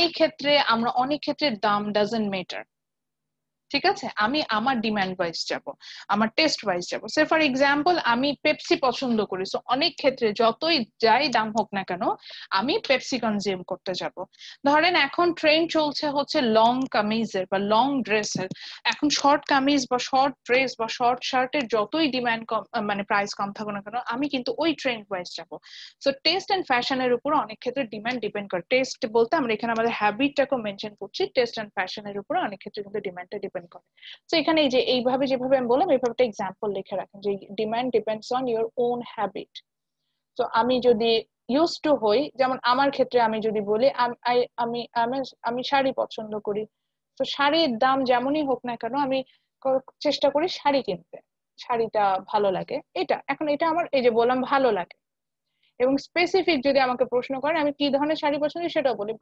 এই ক্ষেত্রে আমরা অনেক ক্ষেত্রে দাম ডাজন্ট ম্যাটার। ঠিক আছে, আমি আমার ডিমান্ড ওয়াইজ যাব, আমার টেস্ট ওয়াইজ যাব। সে ফর এক্সাম্পল আমি পেপসি পছন্দ করি, সো অনেক ক্ষেত্রে যতই যাই দাম হোক না কেন আমি পেপসি কনজিউম করতে যাব। ধরেন এখন ট্রেন্ড চলছে হচ্ছে লং কামিজের বা লং ড্রেসের, এখন শর্ট কামিজ বা শর্ট ড্রেস বা শর্ট শার্টের যতই ডিমান্ড কম মানে প্রাইস কম থাকুক না কেন, আমি কিন্তু ওই ট্রেন্ড ওয়াইজ যাব। সো টেস্ট এন্ড ফ্যাশনের উপর অনেক ক্ষেত্রে ডিমান্ড ডিপেন্ড করে। টেস্ট বলতে আমরা এখানে আমাদের হ্যাবিটটাকে মেনশন করছি, টেস্ট এন্ড ফ্যাশনের উপর অনেক ক্ষেত্রে কিন্তু ডিমান্ডটা ডিপেন্ড করে। তো এখানে এই যে এইভাবে যেভাবে আমি বললাম এইভাবে একটা এক্সাম্পল লিখে রাখেন যে demand depends on your own habit. তো আমি যদি ইউজ টু হই, যেমন আমার ক্ষেত্রে আমি যদি বলি আমি আমি শাড়ি পছন্দ করি, তো শাড়ির দাম যেমনই হোক না কেন আমি চেষ্টা করি শাড়ি কিনতে, শাড়িটা ভালো লাগে, এটা এখন এটা আমার এই যে বললাম ভালো লাগে। এবং স্পেসিফিক যদি আমাকে প্রশ্ন করেন আমি কি ধরনের শাড়ি পছন্দ সেটাও বলি,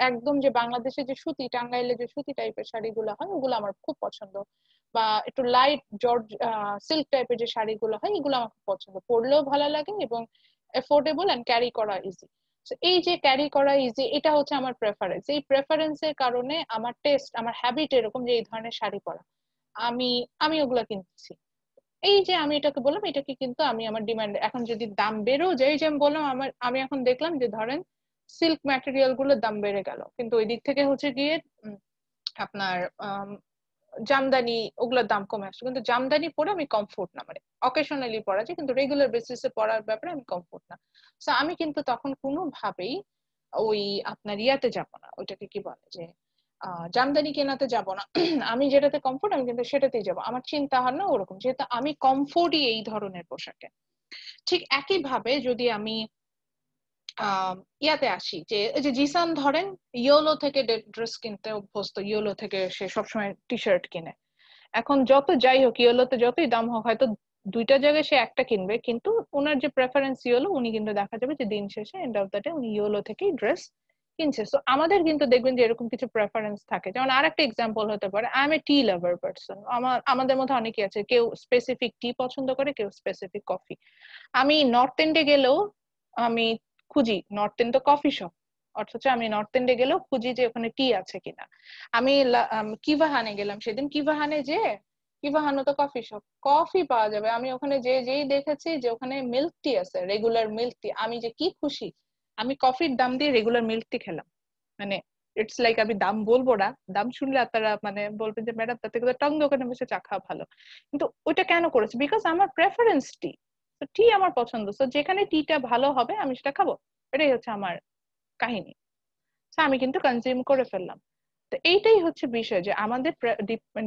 একদম যে বাংলাদেশে যে সুতি টাঙ্গাইলে যে সুতি টাইপের শাড়িগুলো হয় ওগুলো আমার খুব পছন্দ, বা একটু লাইট জর্জ সিল্ক টাইপের যে শাড়িগুলো হয় এগুলো আমার খুব পছন্দ, পরলেও ভালো লাগে এবং এফোর্ডেবল এন্ড ক্যারি করা ইজি। এই যে ক্যারি করা ইজি, এটা হচ্ছে আমার প্রেফারেন্স। এই প্রেফারেন্সের কারণে আমার টেস্ট আমার হ্যাবিট এরকম যে এই ধরনের শাড়ি পরা, আমি আমি ওগুলা কিনছি। এই যে আমি এটাকে বললাম, এটাকে কিন্তু আমি আমার ডিমান্ড, এখন যদি দাম বেড়েও যায়, যে আমি বললাম আমি এখন দেখলাম যে ধরেন সিল্ক ম্যাটেরিয়াল গুলোর দাম বেড়ে গেল, কিন্তু ওই দিক থেকে হচ্ছে গিয়ে আপনার জামদানি ওগুলোর দাম কমে আসছে, কিন্তু জামদানি পরে আমি কমফোর্ট না, মানে অকেশনালি পরা যায় কিন্তু রেগুলার বেসিসে পরার ব্যাপারে আমি কমফোর্ট না। তো আমি কিন্তু তখন কোনোভাবেই ওই আপনার ইয়াতে যাব না, ওইটাকে কি বলে যে জামদানি কেনাতে যাব না। আমি যেটাতে কমফোর্ট আমি কিন্তু সেটাতেই যাব, আমার চিন্তা ভাবনা ওরকম, যেহেতু আমি কমফোর্টই এই ধরনের পোশাকে। ঠিক একই ভাবে যদি আমি ইয়াতে আসি, যে এই যে জিসান ধরেন ইয়োলো থেকে ড্রেস কিনতে অভ্যস্ত, ইয়োলো থেকে সে সবসময় টি শার্ট কিনে, এখন যত যাই হোক ইয়োলোতে যতই দাম হোক হয়তো দুইটা জায়গায় সে একটা কিনবে, কিন্তু ওনার যে প্রেফারেন্স ইয়োলো, উনি কিন্তু দেখা যাবে যে দিন শেষে এন্ড অফ দ্য ডে উনি ইয়োলো থেকেই ড্রেস কিনছে। তো আমাদের কিন্তু দেখবেন যে এরকম কিছু প্রেফারেন্স থাকে। যেমন আর একটা এক্সাম্পল হতে পারে, I M A T lover person, আমাদের মধ্যে অনেকে আছে, কেউ স্পেসিফিক টি পছন্দ করে, কেউ স্পেসিফিক কফি। আমি নর্থ এন্ডে গেলেও আমি খুঁজি নর্থ এন্ড তো কফি শপ, অথচ আমি নর্থ এন্ডে গেলেও খুঁজি যে ওখানে টি আছে কিনা। আমি কিভাহানে গেলাম সেদিন, কিভাহানে যে কিভাহানো তো কফি শপ, কফি পাওয়া যাবে, আমি ওখানে যেই দেখেছি যে ওখানে মিল্ক টি আছে, রেগুলার মিল্ক টি, আমি যে কি খুশি, আমি কফির দাম দিয়ে রেগুলার মিল্ক টি খেলাম। মানে ইটস লাইক আমি দাম বলবো না, দাম শুনলে আপনারা মানে বলবেন যে ম্যাডাম তাতে করে টং দোকানে বসে চা খাওয়া ভালো, কিন্তু ওইটা কেন করেছে, বিকজ আমার প্রেফারেন্স টি। তো টি আমার পছন্দ, তো যেখানে টিটা ভালো হবে আমি সেটা খাবো, এটাই হচ্ছে আমার কাহিনী। তো আমি কিন্তু কনজিউম করে ফেললাম। তো এইটাই হচ্ছে বিষয় যে আমাদের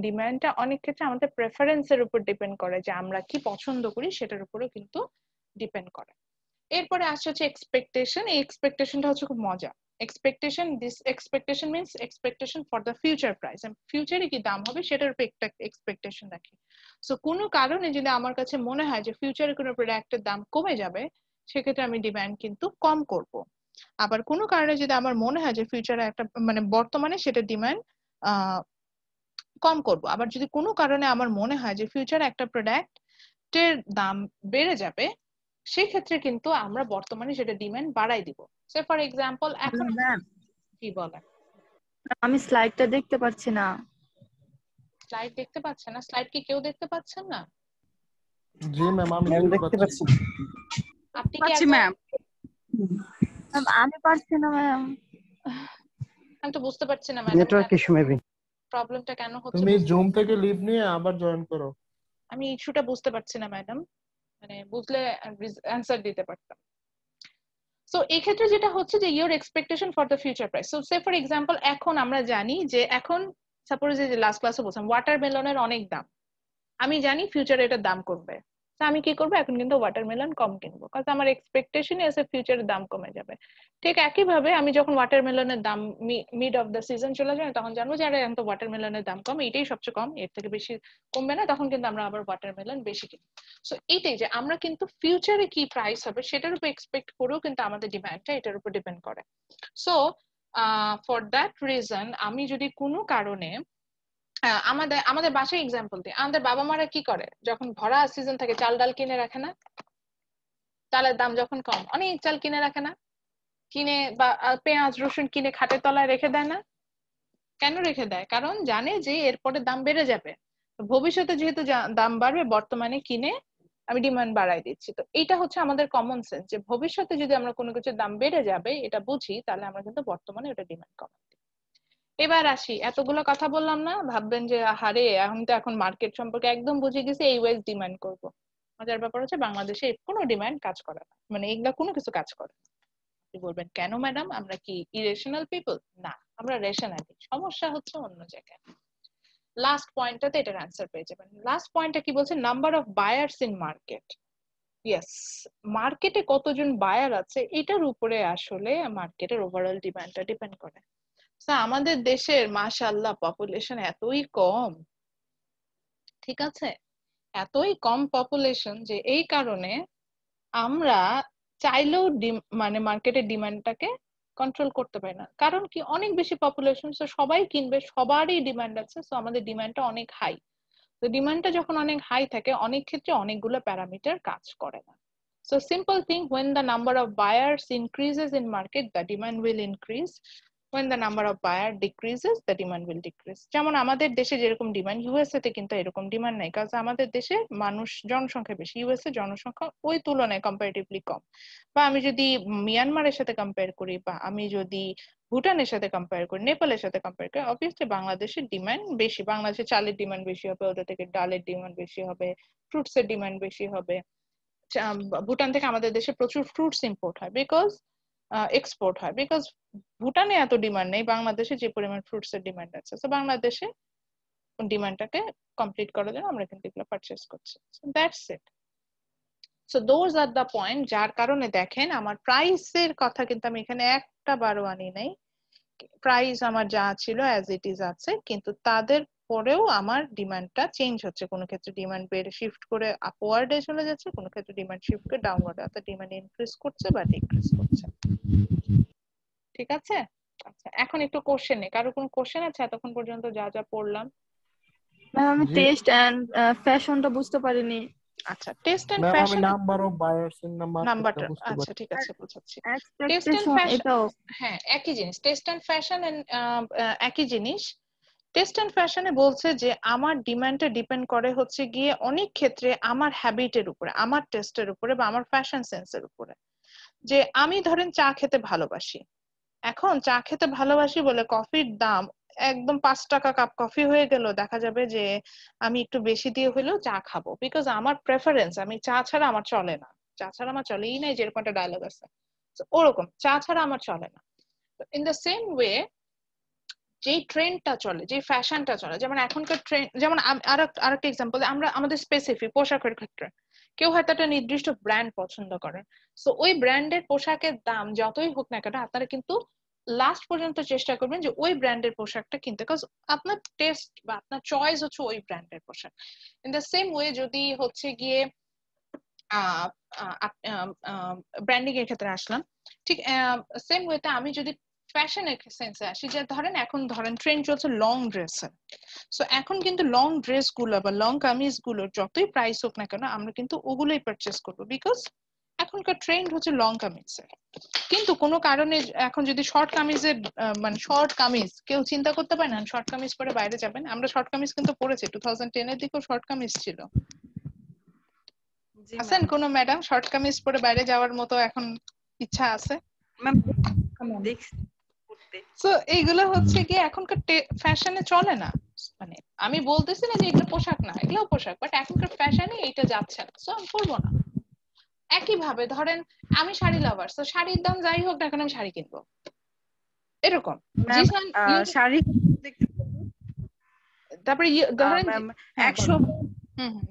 ডিমান্ডটা অনেক ক্ষেত্রে আমাদের প্রেফারেন্সের উপর ডিপেন্ড করে, যে আমরা কি পছন্দ করি সেটার উপরেও কিন্তু ডিপেন্ড করে। এরপরে আসছে হচ্ছে এক্সপেকটেশন। এই এক্সপেকটেশনটা হচ্ছে খুব মজা। Expectation means expectation for the future price, ফিউচারে কি দাম হবে সেটার উপর একটা এক্সপেকটেশন রাখি। সো কোনো কারণে যদি আমার কাছে মনে হয় যে ফিউচারে কোনো প্রোডাক্টের দাম কমে যাবে, সেক্ষেত্রে আমি ডিমান্ড কিন্তু কম করব। আবার কোনো কারণে যদি আমার মনে হয় যে ফিউচারে একটা মানে বর্তমানে সেটা ডিমান্ড কম করব। আবার যদি কোনো কারণে আমার মনে হয় যে ফিউচারে একটা প্রোডাক্টের দাম বেড়ে যাবে, সেই ক্ষেত্রে কিন্তু আমরা বর্তমানে সেটা ডিমান্ড বাড়াই দিব। সে ফর এক্সাম্পল এখন ম্যাম কি বলেন, আমি স্লাইডটা দেখতে পাচ্ছি না। স্লাইড দেখতে পাচ্ছেন না? স্লাইড কি কেউ দেখতে পাচ্ছেন না? জি ম্যাম, আমি ম্যাম দেখতে দেখতে পাচ্ছি। পাচ্ছি। আপনি কি পাচ্ছি একবার, ম্যাম। ম্যাম আমি পারছি না ম্যাম। আমি তো বুঝতে পারছি না ম্যাডাম নেটওয়ার্ক ইস্যু মেবি। প্রবলেমটা কেন হচ্ছে। তুমি জুম থেকে লিভ নিয়ে আবার জয়েন করো। আমি ইস্যুটা বুঝতে পারছি না ম্যাডাম, মানে বুঝলে অ্যান্সার দিতে পারতাম। সো এই ক্ষেত্রে যেটা হচ্ছে যে your expectation for the future price. So say for example এখন আমরা জানি যে এখন সাপোজ যে লাস্ট ক্লাসে বলছিলাম ওয়াটারমেলনের অনেক দাম, আমি জানি ফিউচারে এটার দাম কমবে, তো আমি কি করবো এখন কিন্তু ওয়াটারমেলন কম কিনবো, কারণ আমার এক্সপেকটেশন এসে ফিউচারের দাম কমে যাবে। ঠিক একইভাবে আমি যখন ওয়াটারমেলনের দাম মিড অফ দ্য সিজন চলে যাবে তখন জানবো যে আরে এখন তো ওয়াটারমেলনের দাম কম, এটাই সবচেয়ে কম, এর থেকে বেশি কমবে না, তখন কিন্তু আমরা আবার ওয়াটারমেলন বেশি কিনবো। সো এইটাই যে আমরা কিন্তু ফিউচারে কি প্রাইস হবে সেটার উপর এক্সপেক্ট করেও কিন্তু আমাদের ডিমান্ডটা এটার উপর ডিপেন্ড করে। সো ফর দ্যাট রিজন আমি যদি কোনো কারণে আমাদের আমাদের বাসায় এক্সাম্পল দিই, আমাদের বাবা মারা কি করে যখন ভরা সিজন থাকে চাল ডাল কিনে রাখে না, চালের দাম যখন কম অনেক চাল কিনে রাখে না, কিনে বা পেঁয়াজ রসুন কিনে খাটের তলায় রেখে দেয় না? কেন রেখে দেয়? কারণ জানে যে এরপরে দাম বেড়ে যাবে, ভবিষ্যতে যেহেতু দাম বাড়বে বর্তমানে কিনে আমি ডিমান্ড বাড়াই দিচ্ছি। তো এইটা হচ্ছে আমাদের কমন সেন্স, যে ভবিষ্যতে যদি আমরা কোনো কিছুর দাম বেড়ে যাবে এটা বুঝি তাহলে আমরা কিন্তু বর্তমানে ওটা ডিমান্ড কমাই দিই। এবার আসি, এতগুলো কথা বললাম না, ভাববেন যে আহারে আমি তো এখন মার্কেট সম্পর্কে একদম বুঝে গেছি, এই ওয়াইজ ডিমান্ড করব। মজার ব্যাপার হচ্ছে বাংলাদেশে কোনো ডিমান্ড কাজ করে না, মানে এগুলা কোনো কিছু কাজ করে না। আপনি বলবেন কেন ম্যাডাম, আমরা কি ইরেশনাল পিপল? না, আমরা রেশনালি। সমস্যা হচ্ছে অন্য জায়গায়। লাস্ট পয়েন্টটাতে এটার অ্যান্সার পেয়ে যাবেন। লাস্ট পয়েন্টটা কি বলছে? Number of buyers in market. Yes, মার্কেটে কতজন বায়ার আছে এটার উপরে আসলে মার্কেটের ওভারঅল ডিমান্ডটা ডিপেন্ড করে। আমাদের দেশের মাশাআল্লাহ পপুলেশন এতই কম, ঠিক আছে, এতই কম পপুলেশন যে এই কারণে আমরা চাইলেও মানে মার্কেটের ডিমান্ডটাকে কন্ট্রোল করতে পারি না। কারণ কি, অনেক বেশি পপুলেশন, তো সবাই কিনবে, সবারই ডিমান্ড আছে, তো আমাদের ডিমান্ডটা অনেক হাই। তো ডিমান্ডটা যখন অনেক হাই থাকে অনেক ক্ষেত্রে অনেকগুলো প্যারামিটার কাজ করে না। So simple thing, when the number of buyers increases in market, the demand will increase. When the number of buyer decreases, the demand will decrease. যেমন আমাদের দেশে যেরকম ডিমান্ড, ইউএসএ তে কিন্তু এরকম ডিমান্ড নাই, কারণ আমাদের দেশে মানুষ জনসংখ্যা বেশি, ইউএসএ জনসংখ্যা ওই তুলনায় কম্পারেটিভলি কম। বা আমি যদি মিয়ানমারের সাথে কম্পেয়ার করি, বা আমি যদি ভুটানের সাথে কম্পেয়ার করি, নেপালের সাথে কম্পেয়ার করি, অবভিয়াসলি বাংলাদেশের ডিমান্ড বেশি। বাংলাদেশে চালের ডিমান্ড বেশি হবে, ওদের থেকে ডালের ডিমান্ড বেশি হবে, ফ্রুটস এর ডিমান্ড বেশি হবে। ভুটান থেকে আমাদের দেশে প্রচুর ফ্রুটস ইম্পোর্ট হয়, বিকজ এক্সপোর্ট হয়, বিকজ ভুটানে এত ডিমান্ড নেই, বাংলাদেশে যে পরিমাণ ফ্রুটস এর ডিমান্ড আছে, তো বাংলাদেশে ডিমান্ডটাকে কমপ্লিট করার জন্য আমরা কিন্তু এগুলো পারচেস করছি। That's it. So those are the point, যার কারণে দেখেন আমার প্রাইসের কথা কিন্তু আমি এখানে একটা বারও আনি নাই, প্রাইস আমার যা ছিল অ্যাজ ইট ইজ আছে, কিন্তু তাদের পরেও আমার ডিমান্ডটা চেঞ্জ হচ্ছে। কোনো ক্ষেত্রে ডিমান্ড বেড়ে শিফট করে আপওয়ার্ডে চলে যাচ্ছে, কোনো ক্ষেত্রে ডিমান্ড শিফট করে ডাউনওয়ার্ডে, অর্থাৎ ডিমান্ড ইনক্রিজ করছে বা ডিক্রিজ করছে। ঠিক আছে? আচ্ছা, এখন একটু কোশ্চেন নেই, কারো কোনো কোশ্চেন আছে এতক্ষণ পর্যন্ত যা যা পড়লাম? ম্যাম আমি জি টেস্ট এন্ড ফ্যাশনটা বুঝতে পারিনি। আচ্ছা, টেস্ট এন্ড ম্যাম, আমি fashion number of buyers in the মার্কেটটা নাম্বারটা, বুঝতে আচ্ছা পারছি। ঠিক আছে, বোঝাচ্ছি। টেস্ট এন্ড এক্সপেকটেশন ফ্যাশন, এটাও হ্যাঁ একই জিনিস, টেস্ট এন্ড ফ্যাশন একই জিনিস। টেস্ট এন্ড ফ্যাশনে বলছে যে আমার ডিমান্ডটা ডিপেন্ড করে হচ্ছে গিয়ে অনেক ক্ষেত্রে আমার হ্যাবিটের উপরে, আমার টেস্টের উপরে, বা আমার ফ্যাশন সেন্সের উপরে। যে আমি ধরেন চা খেতে ভালোবাসি, এখন চা খেতে ভালোবাসি বলে কফির দাম একদম 5 টাকা কাপ কফি হয়ে গেল, দেখা যাবে যে আমি একটু বেশি দিয়ে হলেও চা খাবো, বিকজ আমার প্রেফারেন্স, আমি চা ছাড়া আমার চলে না, চা ছাড়া আমার চলেই নাই, যেরকম একটা ডায়লগ আছে। So, ওরকম চা ছাড়া আমার চলে না। ইন দ্য সেম ওয়ে যেই ট্রেন্ডটা চলে, যে ফ্যাশনটা চলে, যেমন এখনকার ট্রেন্ড, যেমন আরেকটা এক্সাম্পল, আমরা আমাদের স্পেসিফিক পোশাকের ক্ষেত্রে কেউ হয়তো একটা নির্দিষ্ট ব্র্যান্ড পছন্দ করেন, সো ওই ব্র্যান্ডের পোশাকের দাম যতই হোক না কেন আপনারা কিন্তু লাস্ট পর্যন্ত চেষ্টা করবেন যে ওই ব্র্যান্ডের পোশাকটা কিনতে, বিকজ আপনার টেস্ট বা আপনার চয়েস হচ্ছে ওই ব্র্যান্ডের পোশাক। ইন দ্য সেম ওয়ে যদি হচ্ছে গিয়ে ব্র্যান্ডিং এর ক্ষেত্রে আসলাম, ঠিক সেম ওয়েতে আমি যদি ফ্যাশনের সেন্সে আসি, যে ধরেন এখন ধরেন ট্রেন্ড চলছে লং ড্রেসের, সো এখন কিন্তু লং ড্রেস গুলো বা লং কামিজ গুলোর যতই প্রাইস হোক না কেন আমরা কিন্তু ওগুলোই পারচেস করবো, বিকজ এখনকার ট্রেন্ড হচ্ছে লং কামিজের। কিন্তু কোনো কারণে এখন যদি শর্ট কামিজের মানে শর্ট কামিজ কেউ চিন্তা করতে পারে না শর্ট কামিজ পরে বাইরে যাবেন, আমরা শর্ট কামিজ কিন্তু পরেছি 2010 এর দিকেও শর্ট কামিজ ছিল। জি আছেন ম্যাম। কোনো ম্যাডাম শর্ট কামিজ পরে বাইরে যাওয়ার মতো এখন ইচ্ছা আছে? ম্যাম দেখছি করতে। তো এইগুলো হচ্ছে কি এখনকার ফ্যাশনে চলে না, মানে আমি বলতেছি না যে এগুলো পোশাক না, এগুলো পোশাক, বাট এখনকার ফ্যাশনে এটা যাচ্ছে না, সো আমি পরবো না। একই ভাবে ধরেন আমি শাড়ি লাভার, তো শাড়ির দাম যাই হোক না এখন আমি শাড়ি কিনবো, এরকম। ম্যাম জিসান শাড়ি দেখতে তারপরে ধরেন ম্যাম হ্যাঁ 100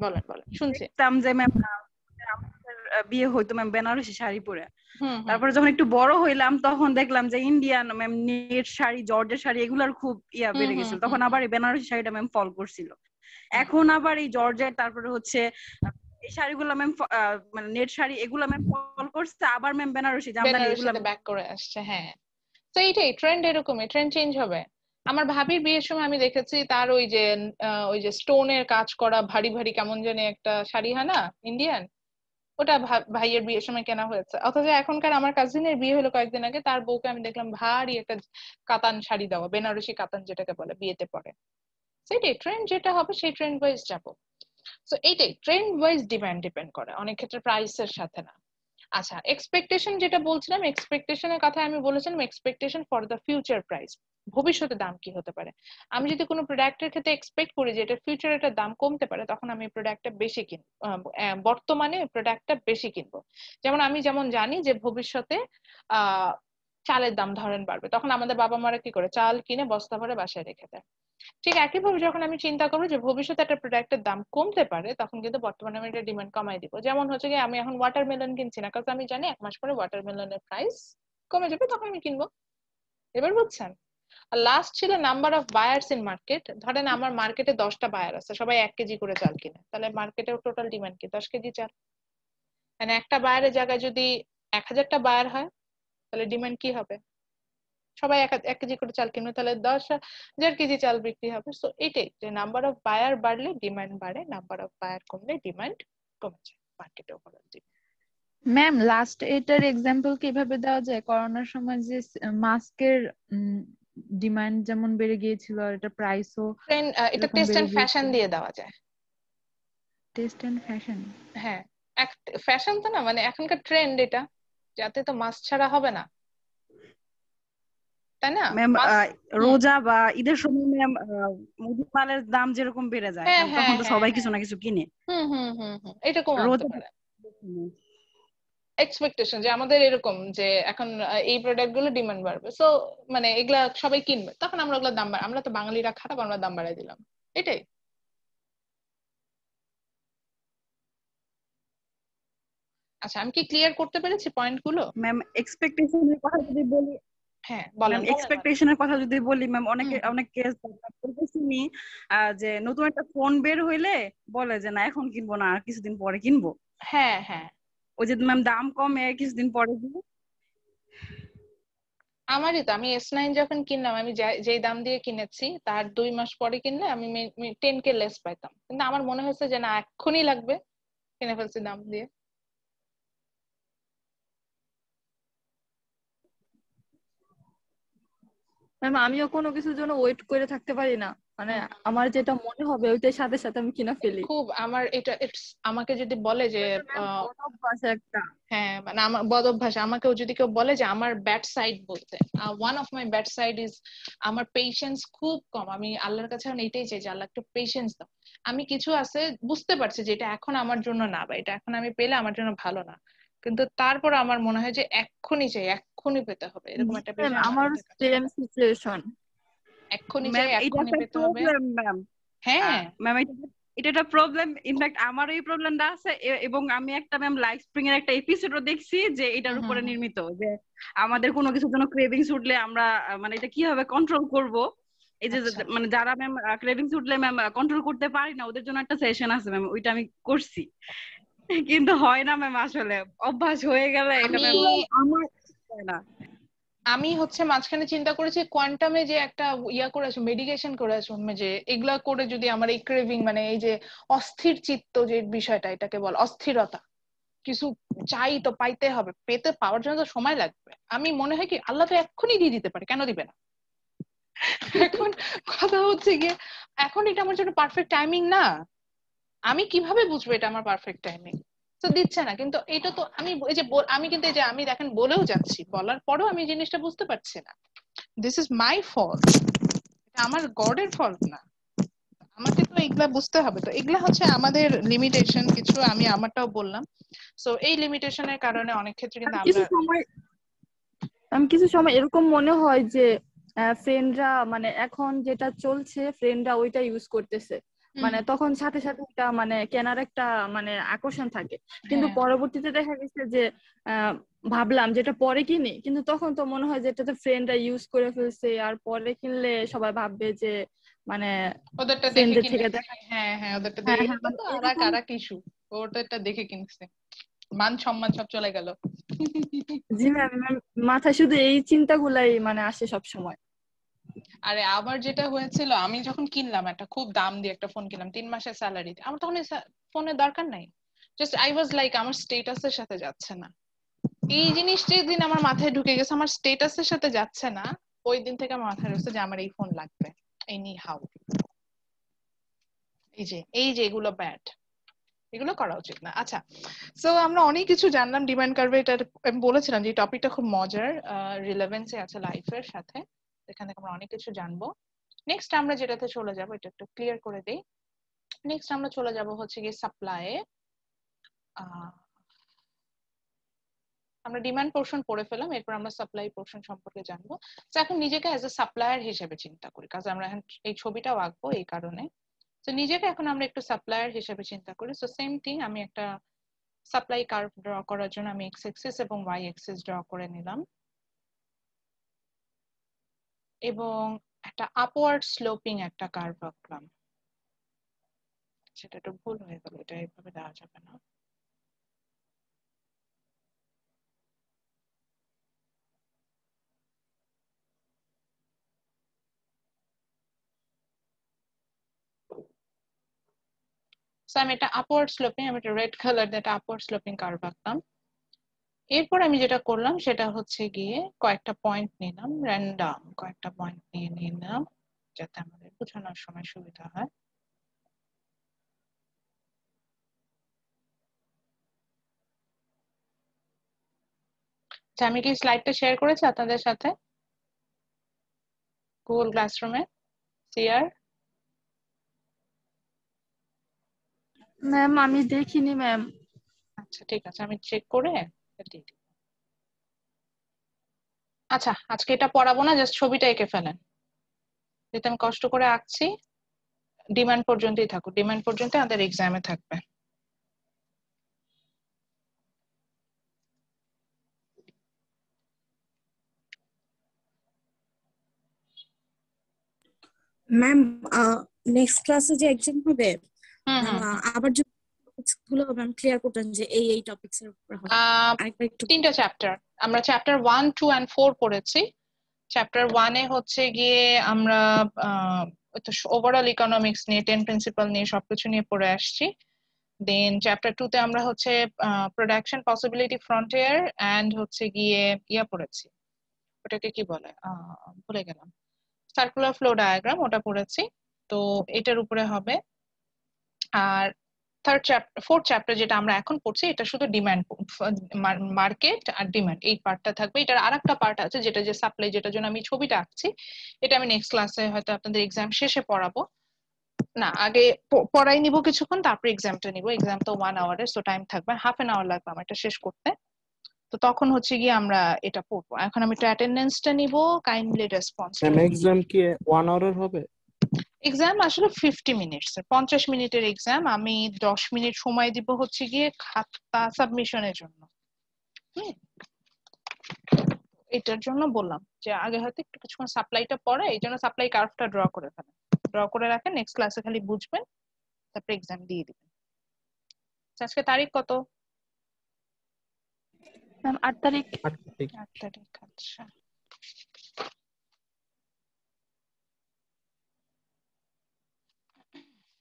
বলেন বলেন শুনছি। দেখতাম যে ম্যাম আমাদের বিয়ে হইতো ম্যাম বেনারসি শাড়ি পরে। হুম হুম তারপরে যখন একটু বড় হইলাম তখন দেখলাম যে Indian ma'am net sari, georgette sari এগুলার খুব হুম বেড়ে হুম গেছিল, হুম তখন আবার এই বেনারসি শাড়িটা ম্যাম ফল করছিল। এখন আবার এই জর্জেট তারপরে হচ্ছে এই শাড়িগুলো ম্যাম মানে নেট শাড়ি এগুলা ম্যাম ফল করছে, আবার ম্যাম বেনারসি জামদানি এগুলা বেনারসিতে ব্যাক করে আসছে, হ্যাঁ। তো এইটাই ট্রেন্ড, এরকমই ট্রেন্ড চেঞ্জ হবে। আমার ভাবির বিয়ের সময় আমি দেখেছি তার ওই যে স্টোনের কাজ করা ভারী ভারী কেমন জানি একটা শাড়ি হয় না ইন্ডিয়ান, ওটা ভাইয়ের বিয়ের সময় কেনা হয়েছে। অথচ এখনকার আমার কাজিনের বিয়ে হলো কয়েকদিন আগে, তার বউকে আমি দেখলাম ভারী একটা কাতান শাড়ি দেওয়া, বেনারসি কাতান যেটাকে বলে বিয়েতে পরে। সেটাই ট্রেন্ড যেটা হবে সেই ট্রেন্ড ওয়াইজ যাবো। তো এইটাই ট্রেন্ড ওয়াইজ ডিপেন্ড করে, অনেক ক্ষেত্রে প্রাইসের সাথে না। আচ্ছা এক্সপেকটেশন যেটা বলছিলাম, এক্সপেকটেশনের কথা আমি বলেছিলাম expectation for the future price, ভবিষ্যতে দাম কি হতে পারে। আমি যদি কোনো প্রোডাক্টের ক্ষেত্রে এক্সপেক্ট করি যে এটা ফিউচারে এটার দাম কমতে পারে, তখন আমি প্রোডাক্টটা বেশি কিনবো, বর্তমানে প্রোডাক্টটা বেশি কিনবো। যেমন জানি যে ভবিষ্যতে আহ চালের দাম ধরেন বাড়বে, তখন আমাদের বাবা মারা কি করে চাল কিনে বস্তা ভরে বাসায় রেখে দেয়। ঠিক একইভাবে যখন আমি চিন্তা করবো যে ভবিষ্যতে একটা প্রোডাক্টের দাম কমতে পারে, তখন কিন্তু বর্তমানে আমি এটা ডিমান্ড কমাই দিব। যেমন হচ্ছে কি আমি এখন ওয়াটারমেলন কিনছি না, কারণ আমি জানি 1 মাস পরে ওয়াটারমেলনের প্রাইস কমে যাবে, তখন আমি কিনবো। এবার বুঝছেন? আর লাস্ট ছিল number of buyers in market. ধরেন আমার মার্কেটে 10টা বায়ার আছে, সবাই 1 কেজি করে চাল কিনে, তাহলে মার্কেটের টোটাল ডিমান্ড কি 10 কেজি চাল। মানে একটা বায়ারের জায়গায় যদি 1000টা বায়ার হয় তাহলে ডিমান্ড কি হবে, সবাই 1 কেজি করে চাল কিনবে, তাহলে 10,000 কেজি চাল বিক্রি হবে। সো এটাই যে নাম্বার অফ বায়ার বাড়লে ডিমান্ড বাড়ে, নাম্বার অফ বায়ার কমলে ডিমান্ড কমে যায় মার্কেটে ওভারঅল। ম্যাম লাস্ট এটার এক্সাম্পল কিভাবে দেওয়া যায়? করোনার সময় যে মাস্কের ডিমান্ড যেমন বেড়ে গিয়েছিল আর এটা প্রাইসও এটা এরকম টেস্ট বেড়ে এন্ড ফ্যাশন গিয়েছিল। দিয়ে দেওয়া যায়। টেস্ট এন্ড ফ্যাশন, হ্যাঁ ফ্যাশন তো না, মানে এখনকার ট্রেন্ড এটা, যাতে তো মাস্ক ছাড়া হবে না, তাই না? ম্যাম মাস্ক রোজা বা ঈদের সময় ম্যাম মুদি মালের দাম যেরকম বেড়ে যায় হ্যাঁ ম্যাম, হ্যাঁ তখন তো হ্যাঁ সবাই কিছু হ্যাঁ না কিছু কিনে। এটা কম আসতে রোজা পারে। এক্সপেকটেশন যে আমাদের এরকম যে এখন এই প্রোডাক্ট গুলো ডিমান্ড বাড়বে, সো মানে এগুলা সবাই কিনবে, তখন আমরা ওগুলো দাম আমরা তো বাঙালিরা খারাপ, আমরা দাম বাড়াই দিলাম, এটাই। আচ্ছা আমি কি ক্লিয়ার করতে পেরেছি পয়েন্ট গুলো? ম্যাম এক্সপেকটেশনের কথা যদি বলি, হ্যাঁ ম্যাম বলেন বলেন বলেন। এক্সপেকটেশনের কথা যদি বলি ম্যাম, হুম অনেক কেস শুনি যে নতুন একটা ফোন বের হইলে বলে যে না এখন কিনবো না, আর কিছুদিন পরে কিনবো। হ্যাঁ হ্যাঁ ওই যে ম্যাম দাম কমে কিছুদিন পরে দিব। আমারই তো, আমি S9 যখন কিনলাম, আমি যেই দাম দিয়ে কিনেছি তার 2 মাস পরে কিনলে আমি 10K লেস পাইতাম, কিন্তু আমার মনে হয়েছে যে না এক্ষুনি লাগবে, কিনে ফেলছি দাম দিয়ে। ম্যাম আমিও কোনো কিছুর জন্য ওয়েট করে থাকতে পারি না। মানে আমার যেটা মনে হবে ওইটার সাথে সাথে আমি কিনা ফেলি। খুব আমার এটা আমাকে যদি বলে যে বদ অভ্যাস একটা। হ্যাঁ মানে আমার বদ অভ্যাস, আমাকেও যদি কেউ বলে যে আমার ব্যাড সাইড বলতে, one of my bad side is আমার পেশেন্স খুব কম। আমি আল্লাহর কাছে এখন এটাই চাই যে আল্লাহ একটু পেশেন্স দাও। আমি কিছু আছে বুঝতে পারছি যে এটা এখন আমার জন্য না, বা এটা এখন আমি পেলে আমার জন্য ভালো না, কিন্তু তারপর আমার মনে হয় যে এক্ষুনি চাই, এক্ষুনি পেতে হবে, এরকম একটা বিষয় আমার আমার মধ্যে কাজ সেম করে। সিচুয়েশন। এক্ষুনি ম্যাম চাই, এটা এক্ষুনি একটা পেতে হবে। Problem ma'am. হ্যাঁ ম্যাম এটা একটা প্রবলেম, ইনফ্যাক্ট আমার এই প্রবলেমটা আছে এবং আমি একটা ম্যাম লাইফ স্প্রিং এর একটা এপিসোডও দেখছি যে এটার উপরে নির্মিত, যে আমাদের কোনো কিছুর জন্য ক্রেভিংস উঠলে আমরা মানে এটা কিভাবে কন্ট্রোল করব। এই যে আচ্ছা। মানে যারা ম্যাম ক্রেভিংস উঠলে ম্যাম কন্ট্রোল করতে পারি না ওদের জন্য একটা সেশন আছে ম্যাম, ওইটা আমি করছি, কিন্তু হয় না ম্যাম, আসলে অভ্যাস হয়ে গেলে এটা ম্যাম আমার হয় না। আমি হচ্ছে মাঝখানে চিন্তা করেছি কোয়ান্টামে যে একটা ইয়া করেছে, মেডিকেশন করেছে, যে এগুলা করে যদি আমার এই ক্রেভিং মানে এই যে অস্থির চিত্ত যে বিষয়টা, এটাকে বল অস্থিরতা, কিছু চাই তো পাইতে হবে, পেতে পাওয়ার জন্য তো সময় লাগবে। আমি মনে হয় কি আল্লাহ তো এক্ষুনি দিয়ে দিতে পারে, কেন দিবে না? এখন কথা হচ্ছে গিয়ে এখন এটা আমার জন্য পারফেক্ট টাইমিং না, আমি কিভাবে বুঝবো এটা আমার পারফেক্ট টাইমিং? তো দিচ্ছে না, কিন্তু এটা তো আমি এই যে আমি কিন্তু এই যে আমি দেখেন বলেও যাচ্ছি, বলার পরেও আমি জিনিসটা বুঝতে পারছি না। দিস ইজ মাই ফল্ট, এটা আমার গডের ফল্ট না। আমাকে তো এগুলা বুঝতে হবে, তো এগুলা হচ্ছে আমাদের লিমিটেশন কিছু, আমি আমারটাও বললাম। সো এই লিমিটেশনের কারণে অনেক ক্ষেত্রে কিন্তু আমি কিছু সময় এরকম মনে হয় যে ফ্রেন্ডরা মানে এখন যেটা চলছে ফ্রেন্ডরা ওইটা ইউজ করতেছে, মানে তখন সাথে সাথে এটা মানে কেনার একটা মানে আকর্ষণ থাকে, কিন্তু পরবর্তীতে দেখা গেছে যে ভাবলাম যেটা পরে কিনি, কিন্তু তখন তো মনে হয় যে এটা তো ফ্রেন্ডরা ইউজ করে ফেলছে, আর পরে কিনলে সবাই ভাববে যে মানে ওদেরটা দেখে ফ্রেন্ডদের থেকে কিনেছি। দেখা। হ্যাঁ ওদেরটা হ্যাঁ দেখে, হ্যাঁ এটা মানে তো এরকম আরাক ইস্যু, ওদেরটা দেখে কিনছে, মান সম্মান সব চলে গেল। জি ম্যাম, মাথায় শুধু এই চিন্তাগুলাই মানে আসে সব সময়। আরে আবার যেটা হয়েছিল, আমি যখন কিনলাম একটা খুব দাম দিয়ে একটা ফোন কিনলাম 3 মাসের স্যালারি, আমার তখন ফোনের দরকার নাই, জাস্ট আই ওয়াজ লাইক আমার স্টেটাসের সাথে যাচ্ছে না। এই জিনিস যেদিন আমার মাথায় ঢুকে গেছে আমার স্টেটাসের সাথে যাচ্ছে না, ওই দিন থেকে আমার মাথায় ঢুকছে যে আমার এই ফোন লাগবে এনি হাউ। এই যে এগুলো ব্যাড, এগুলো করা উচিত না। আচ্ছা, সো আমরা অনেক কিছু জানলাম ডিমান্ড কার্ভে। এটা আমি বলেছিলাম যে টপিকটা খুব মজার, রিলেভেন্সে আছে লাইফের সাথে, এখান থেকে আমরা অনেক কিছু জানবো। নেক্সট আমরা যেটাতে চলে যাব, এটা একটু ক্লিয়ার করে দেই। নেক্সট আমরা চলে যাব হচ্ছে গিয়ে সাপ্লাইয়ে। আমরা ডিমান্ড পোর্শন পড়ে ফেলাম, এরপর আমরা সাপ্লাই পোর্শন সম্পর্কে জানবো। তো এখন নিজেকে অ্যাজ এ সাপ্লায়ার হিসেবে চিন্তা করি, কারণ আমরা এখন এই ছবিটাও আঁকবো এই কারণে। তো নিজেকে এখন আমরা একটু সাপ্লায়ার হিসেবে চিন্তা করি। সো সেম থিং, আমি একটা সাপ্লাই কার্ভ ড্র করার জন্য আমি এক্স এক্সিস এবং ওয়াই এক্সিস ড্র করে নিলাম, এবং একটা আপওয়ার্ড স্লোপিং একটা কার্ভ আঁকলাম। সেটা একটু ভুল হয়ে গেল, এটা এইভাবে দেওয়া যাবে না। সো আমি একটা আপওয়ার্ড স্লোপিং, আমি একটা রেড কালার দিয়ে একটা আপওয়ার্ড স্লোপিং কার্ভ আঁকলাম। এরপর আমি যেটা করলাম সেটা হচ্ছে গিয়ে কয়েকটা পয়েন্ট নিলাম, র্যান্ডম কয়েকটা পয়েন্ট নিয়ে নিলাম যাতে আমাদের বোঝানোর সময় সুবিধা হয়। আমি কি স্লাইডটা শেয়ার করেছি আপনাদের সাথে গুগল ক্লাসরুমে? শেয়ার? ম্যাম আমি দেখিনি ম্যাম। আচ্ছা ঠিক আছে, আমি চেক করে দিয়ে দিই। আচ্ছা আজকে এটা পড়াবো না, জাস্ট ছবিটা এঁকে ফেলেন, যেহেতু আমি কষ্ট করে আঁকছি। ডিমান্ড পর্যন্তই থাকুক, ডিমান্ড পর্যন্ত আমাদের এক্সামে থাকবে। ম্যাম নেক্সট ক্লাসে যে এক্সাম হবে আবার যদি গুলো ম্যাম ক্লিয়ার করতেন যে এই টপিকস এর উপর হবে আরেকবার একটু। 3টা চ্যাপ্টার, আমরা চ্যাপ্টার 1, 2 and 4 পড়েছি। চ্যাপ্টার 1 এ হচ্ছে গিয়ে আমরা ওভারঅল ইকোনমিক্স নিয়ে 10 প্রিন্সিপাল নিয়ে সবকিছু নিয়ে পড়ে আসছি। দেন চ্যাপ্টার 2 তে আমরা হচ্ছে প্রোডাকশন পসিবিলিটি ফ্রন্টিয়ার এন্ড হচ্ছে গিয়ে ইয়া পড়েছি, ওটাকে কি বলে ভুলে গেলাম, সার্কুলার ফ্লো ডায়াগ্রাম, ওটা পড়েছি। তো এটার উপরে হবে। আর ফোর্থ চ্যাপ্টার যেটা আমরা এখন পড়ছি এটা শুধু ডিমান্ড, মার্কেট আর ডিমান্ড এই পার্টটা থাকবে। এটার আরেকটা পার্ট আছে যেটা যে সাপ্লাই, যেটার জন্য আমি ছবিটা আঁকছি, এটা আমি নেক্সট ক্লাসে হয়তো আপনাদের এক্সাম শেষে পড়াবো। না, আগে পড়াই নিব কিছুক্ষণ, তারপরে এক্সামটা নিব। এক্সাম তো 1 আওয়ারের, সো টাইম থাকবে, হাফ অ্যান আওয়ার লাগবে আমার এটা শেষ করতে। তো তখন হচ্ছে গিয়ে আমরা এটা পড়বো। এখন আমি একটু অ্যাটেন্ডেন্সটা নিব, কাইন্ডলি রেসপন্স। এক্সাম কি 1 আওয়ারের হবে? এক্সাম আসলে 50 মিনিটস, 50 মিনিটের এক্সাম। আমি 10 মিনিট সময় দিব হচ্ছে গিয়ে খাতা সাবমিশনের জন্য। এটার জন্য বললাম যে আগে হয়তো একটু কিছুক্ষণ সাপ্লাইটা পড়ে, এই জন্য সাপ্লাই কার্ভটা ড্র করে ফেলেন, ড্র করে রাখেন, নেক্সট ক্লাসে খালি বুঝবেন, তারপরে এক্সাম দিয়ে দিবেন। আজকে তারিখ কত? ম্যাম 8 তারিখ। 8 তারিখ, আচ্ছা।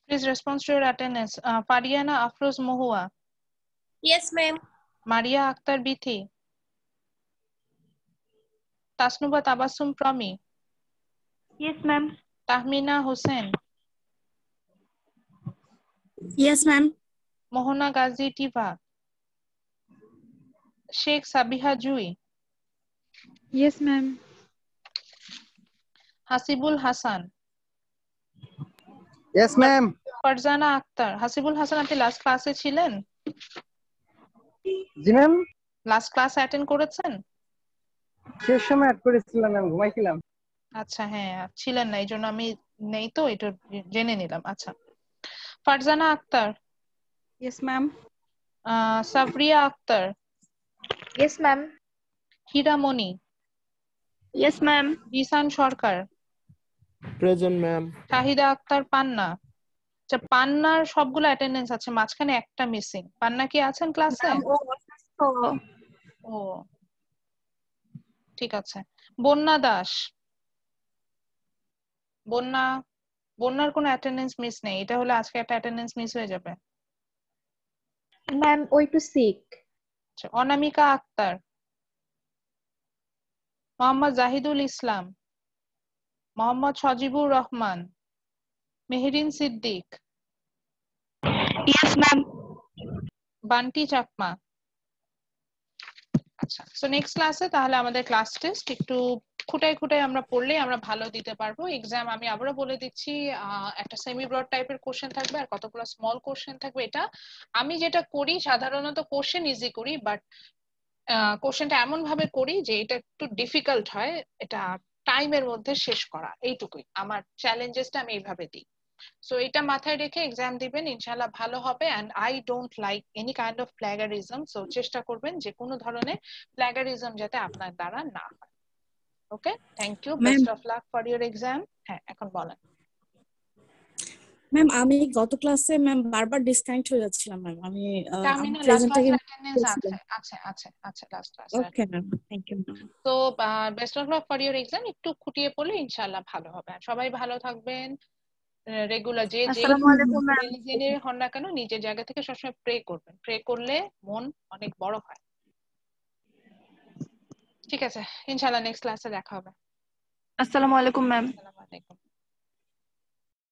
Please respond to your attendance. Fariana Afroz Mohua. Yes, ma'am. Maria Akhtar Bithi. Tasnuba Tabassum Promi. Yes, ma'am. Tahmina Hussain. Yes, ma'am. Mohana Ghazi Tiva. Sheikh Sabiha Jui. Yes, ma'am. Hasibul Hasan. Yes, ma'am. Farzana Akhtar. Hasibul Hasan, আপনি লাস্ট ক্লাসে ছিলেন? জি ম্যাম, লাস্ট ক্লাস অ্যাটেন্ড করেছেন? শেষ সময় অ্যাড করেছিলাম ম্যাম, ঘুমাইছিলাম। আচ্ছা, হ্যাঁ ছিলেন না, এই জন্য আমি নেই তো এটা জেনে নিলাম। আচ্ছা, Farzana Akhtar. Yes, ma'am. Sabriya Akhtar. Yes, ma'am. Hiramoni. Yes, ma'am. Jisan Sarkar. Present ma'am. Shahida Akhtar Panna. আচ্ছা, পান্নার সবগুলো অ্যাটেন্ডেন্স আছে, মাঝখানে একটা মিসিং। পান্না কি আছেন ক্লাসে? ও ঠিক আছে। বন্যা দাস। বন্যার কোনো অ্যাটেন্ডেন্স মিস নেই, এটা হলে আজকে একটা অ্যাটেন্ডেন্স মিস হয়ে যাবে। Ma'am, ওই টু সিক। আচ্ছা, অনামিকা আক্তার। মোহাম্মদ জাহিদুল ইসলাম। মোহাম্মদ সজিবুর রহমান। মেহেরিন সিদ্দিক। Yes, ma'am. বান্টি চাকমা। আচ্ছা, সো নেক্সট ক্লাসে তাহলে আমাদের ক্লাস টেস্ট একটু খুঁটাই খুঁটাই আমরা পড়লেই আমরা ভালো দিতে পারবো এক্সাম। আমি আবারও বলে দিচ্ছি, একটা সেমি ব্রড টাইপের কোশ্চেন থাকবে আর কতগুলো স্মল কোশ্চেন থাকবে। এটা আমি যেটা করি সাধারণত কোশ্চেন ইজি করি, বাট কোশ্চেনটা এমন ভাবে করি যে এটা একটু ডিফিকাল্ট হয়, এটা টাইমের মধ্যে শেষ করা, এইটুকুই আমার চ্যালেঞ্জেসটা আমি এইভাবে দিই। সো এটা মাথায় রেখে এক্সাম দিবেন, ইনশাআল্লাহ ভালো হবে। And I don't like any kind of plagiarism, so চেষ্টা করবেন যে কোনো ধরনের প্ল্যাগারিজম যাতে আপনার দ্বারা না হয়। Okay, thank you, best of luck for your exam. হ্যাঁ, এখন বলেন। ম্যাম, আমি গত ক্লাসে ম্যাম বারবার ডিসকানেক্ট হয়ে যাচ্ছিলাম ম্যাম। আমি টার্মিনাল লাস্ট প্রেজেন্টটাকে ক্লাস অ্যাটেন্ডেন্স আছে last class. Okay ma'am, thank you ma'am. তো best of luck for your exam. একটু খুঁটিয়ে পড়লে ইনশাআল্লাহ ভালো হবে। আর সবাই ভালো থাকবেন, রেগুলার যে আসসালামু আলাইকুম ম্যাম। রিলিজিয়নের হন না কেন নিজের জায়গা থেকে সবসময় প্রে করবেন, প্রে করলে মন অনেক বড় হয়। ঠিক আছে, ইনশাআল্লাহ নেক্সট ক্লাসে দেখা হবে। আসসালামু আলাইকুম ম্যাম। আসসালামু আলাইকুম।